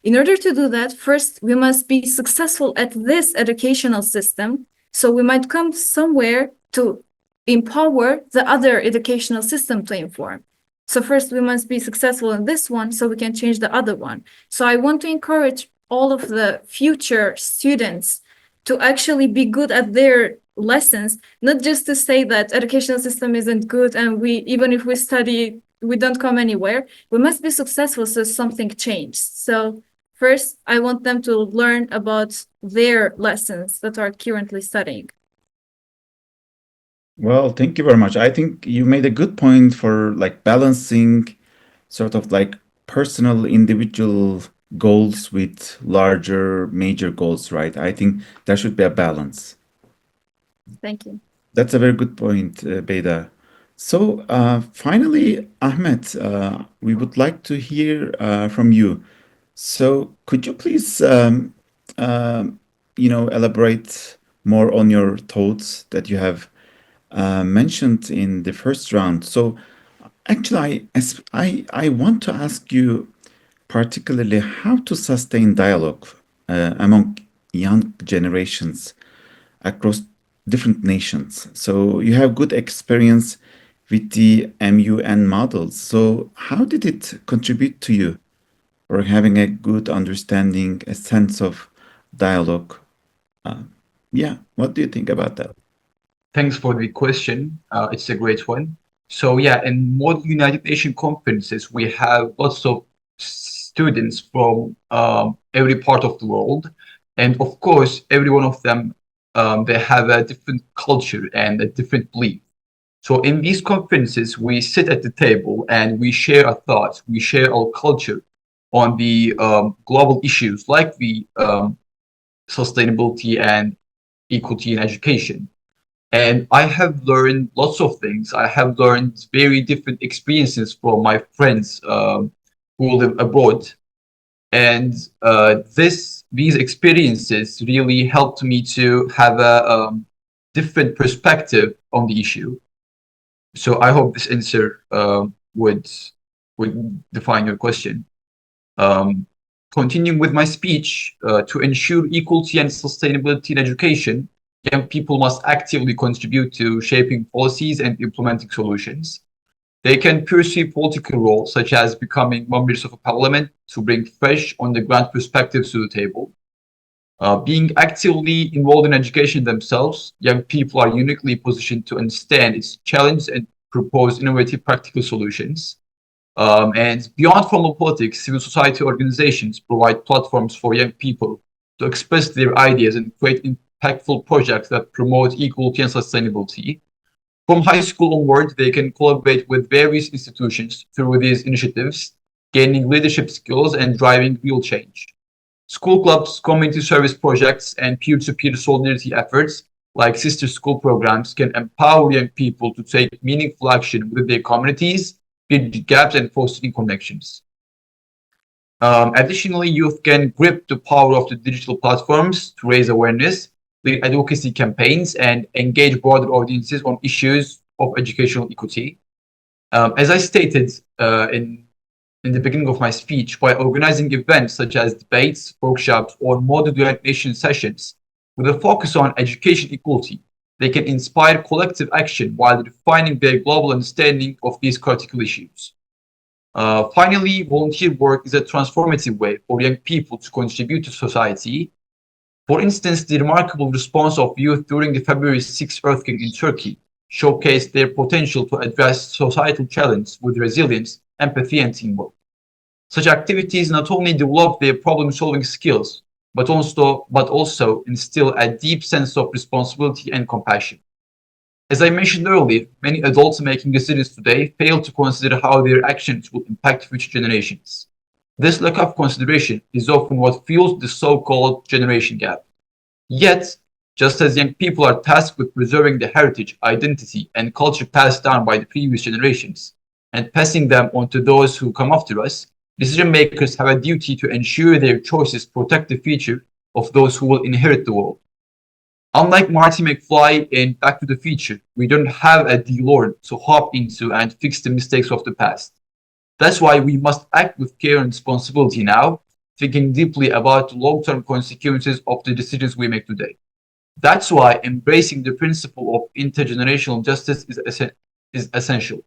In order to do that, first, we must be successful at this educational system. So we might come somewhere to empower the other educational system to inform. So first, we must be successful in this one so we can change the other one. So I want to encourage all of the future students to actually be good at their lessons, not just to say that educational system isn't good and even if we study, we don't come anywhere. We must be successful so something changes. So first, I want them to learn about their lessons that are currently studying. Well, thank you very much. I think you made a good point for like balancing sort of like personal individual goals with larger major goals, right? I think there should be a balance. Thank you. That's a very good point, Beda. So finally, Ahmed, we would like to hear from you. So could you please, elaborate more on your thoughts that you have mentioned in the first round? So actually, I want to ask you particularly how to sustain dialogue among young generations across different nations. So you have good experience with the MUN models. So how did it contribute to you or having a good understanding, a sense of dialogue? Yeah, what do you think about that? Thanks for the question. It's a great one. So yeah, in modern United Nations conferences, we have lots of students from every part of the world. And of course, every one of them they have a different culture and a different belief. So in these conferences, we sit at the table and we share our thoughts, we share our culture on the global issues like the sustainability and equity in education. And I have learned lots of things. I have learned very different experiences from my friends who live abroad. And these experiences really helped me to have a different perspective on the issue. So I hope this answer would define your question. Continuing with my speech, to ensure equality and sustainability in education, young people must actively contribute to shaping policies and implementing solutions. They can pursue political roles, such as becoming members of a parliament, to bring fresh, on-the-ground perspectives to the table. Being actively involved in education themselves, young people are uniquely positioned to understand its challenges and propose innovative practical solutions. And beyond formal politics, civil society organizations provide platforms for young people to express their ideas and create impactful projects that promote equality and sustainability. From high school onward, they can collaborate with various institutions through these initiatives, gaining leadership skills and driving real change. School clubs, community service projects, and peer-to-peer solidarity efforts like sister school programs can empower young people to take meaningful action with their communities, bridge gaps, and fostering connections. Additionally, youth can grip the power of the digital platforms to raise awareness, lead advocacy campaigns, and engage broader audiences on issues of educational equity. As I stated in the beginning of my speech, by organizing events such as debates, workshops, or model United Nations sessions with a focus on education equality, they can inspire collective action while refining their global understanding of these critical issues. Finally, volunteer work is a transformative way for young people to contribute to society. For instance, the remarkable response of youth during the February 6 earthquake in Turkey showcased their potential to address societal challenges with resilience, empathy, and teamwork. Such activities not only develop their problem-solving skills, but also instill a deep sense of responsibility and compassion. As I mentioned earlier, many adults making decisions today fail to consider how their actions will impact future generations. This lack of consideration is often what fuels the so-called generation gap. Yet, just as young people are tasked with preserving the heritage, identity, and culture passed down by the previous generations, and passing them on to those who come after us, decision makers have a duty to ensure their choices protect the future of those who will inherit the world. Unlike Marty McFly in Back to the Future, we don't have a DeLorean to hop into and fix the mistakes of the past. That's why we must act with care and responsibility now, thinking deeply about the long-term consequences of the decisions we make today. That's why embracing the principle of intergenerational justice is essential.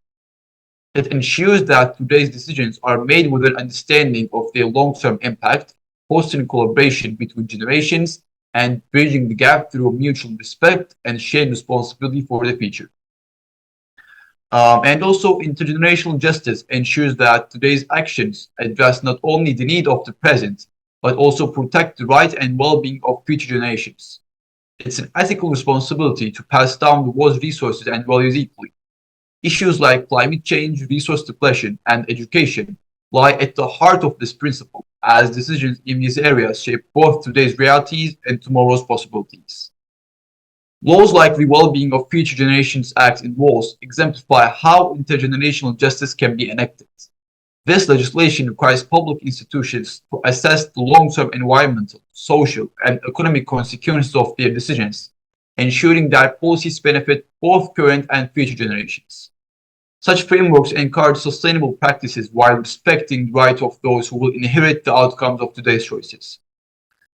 It ensures that today's decisions are made with an understanding of their long-term impact, fostering collaboration between generations, and bridging the gap through mutual respect and shared responsibility for the future. And also, intergenerational justice ensures that today's actions address not only the need of the present, but also protect the right and well-being of future generations. It's an ethical responsibility to pass down the world's resources and values equally. Issues like climate change, resource depletion, and education lie at the heart of this principle, as decisions in these areas shape both today's realities and tomorrow's possibilities. Laws like the Well-Being of Future Generations Act in Wales exemplify how intergenerational justice can be enacted. This legislation requires public institutions to assess the long-term environmental, social, and economic consequences of their decisions, ensuring that policies benefit both current and future generations. Such frameworks encourage sustainable practices while respecting the right of those who will inherit the outcomes of today's choices.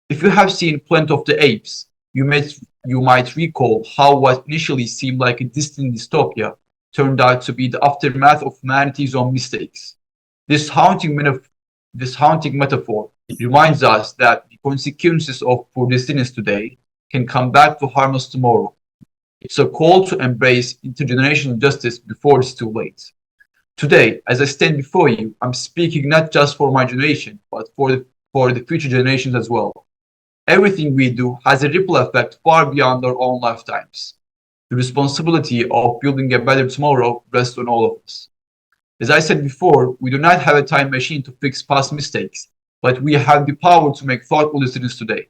If you have seen Planet of the Apes, you might recall how what initially seemed like a distant dystopia turned out to be the aftermath of humanity's own mistakes. This haunting metaphor reminds us that the consequences of poor decisions today can come back to harm us tomorrow. It's a call to embrace intergenerational justice before it's too late. Today, as I stand before you, I'm speaking not just for my generation, but for the future generations as well. everything we do has a ripple effect far beyond our own lifetimes. The responsibility of building a better tomorrow rests on all of us. As I said before, we do not have a time machine to fix past mistakes, but we have the power to make thoughtful decisions today.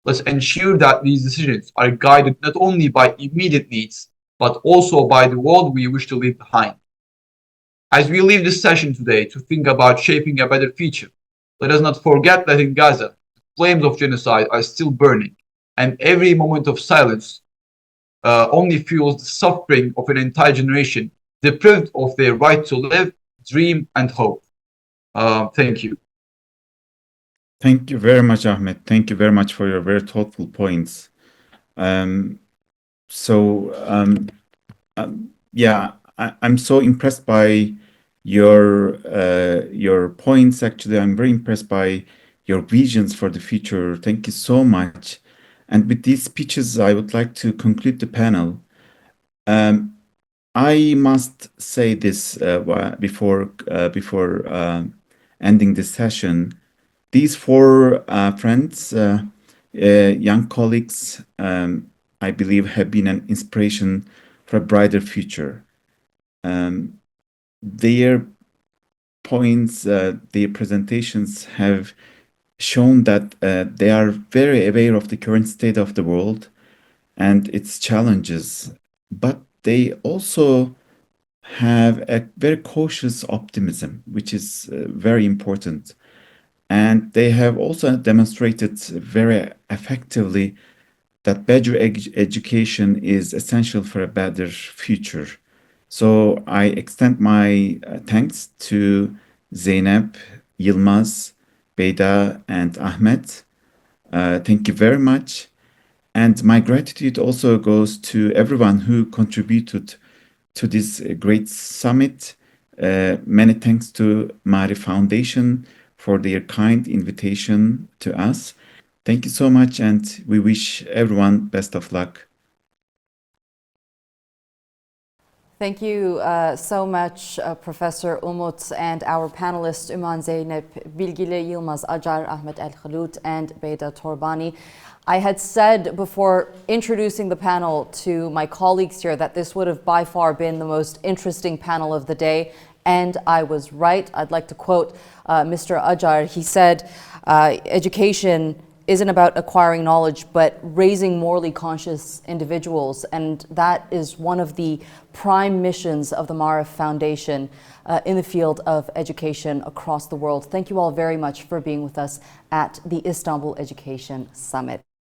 Let's ensure that these decisions are guided not only by immediate needs, but also by the world we wish to leave behind. As we leave this session today to think about shaping a better future, let us not forget that in Gaza, the flames of genocide are still burning, and every moment of silence only fuels the suffering of an entire generation deprived of their right to live, dream, and hope. Thank you. Thank you very much, Ahmed. Thank you very much for your very thoughtful points. Yeah, I'm so impressed by your points. Actually, I'm very impressed by your visions for the future. Thank you so much. And with these speeches, I would like to conclude the panel. I must say this before ending this session. These four friends, young colleagues, I believe have been an inspiration for a brighter future. Their points, their presentations have shown that they are very aware of the current state of the world and its challenges, but they also have a very cautious optimism, which is very important. And they have also demonstrated very effectively that better education is essential for a better future. So I extend my thanks to Zeynep, Yilmaz, Beyda, and Ahmet. Thank you very much. And my gratitude also goes to everyone who contributed to this great summit. Many thanks to Mari Foundation for their kind invitation to us. Thank you so much, and we wish everyone best of luck. Thank you so much, Professor Umut, and our panelists, Uman Zeynep Bilgili, Yilmaz Acar, Ahmed El Khalout, and Beyda Torbani. I had said before introducing the panel to my colleagues here that this would have by far been the most interesting panel of the day, and I was right. I'd like to quote Mr. Acar. He said, education isn't about acquiring knowledge, but raising morally conscious individuals. And that is one of the prime missions of the Marif Foundation in the field of education across the world. Thank you all very much for being with us at the Istanbul Education Summit.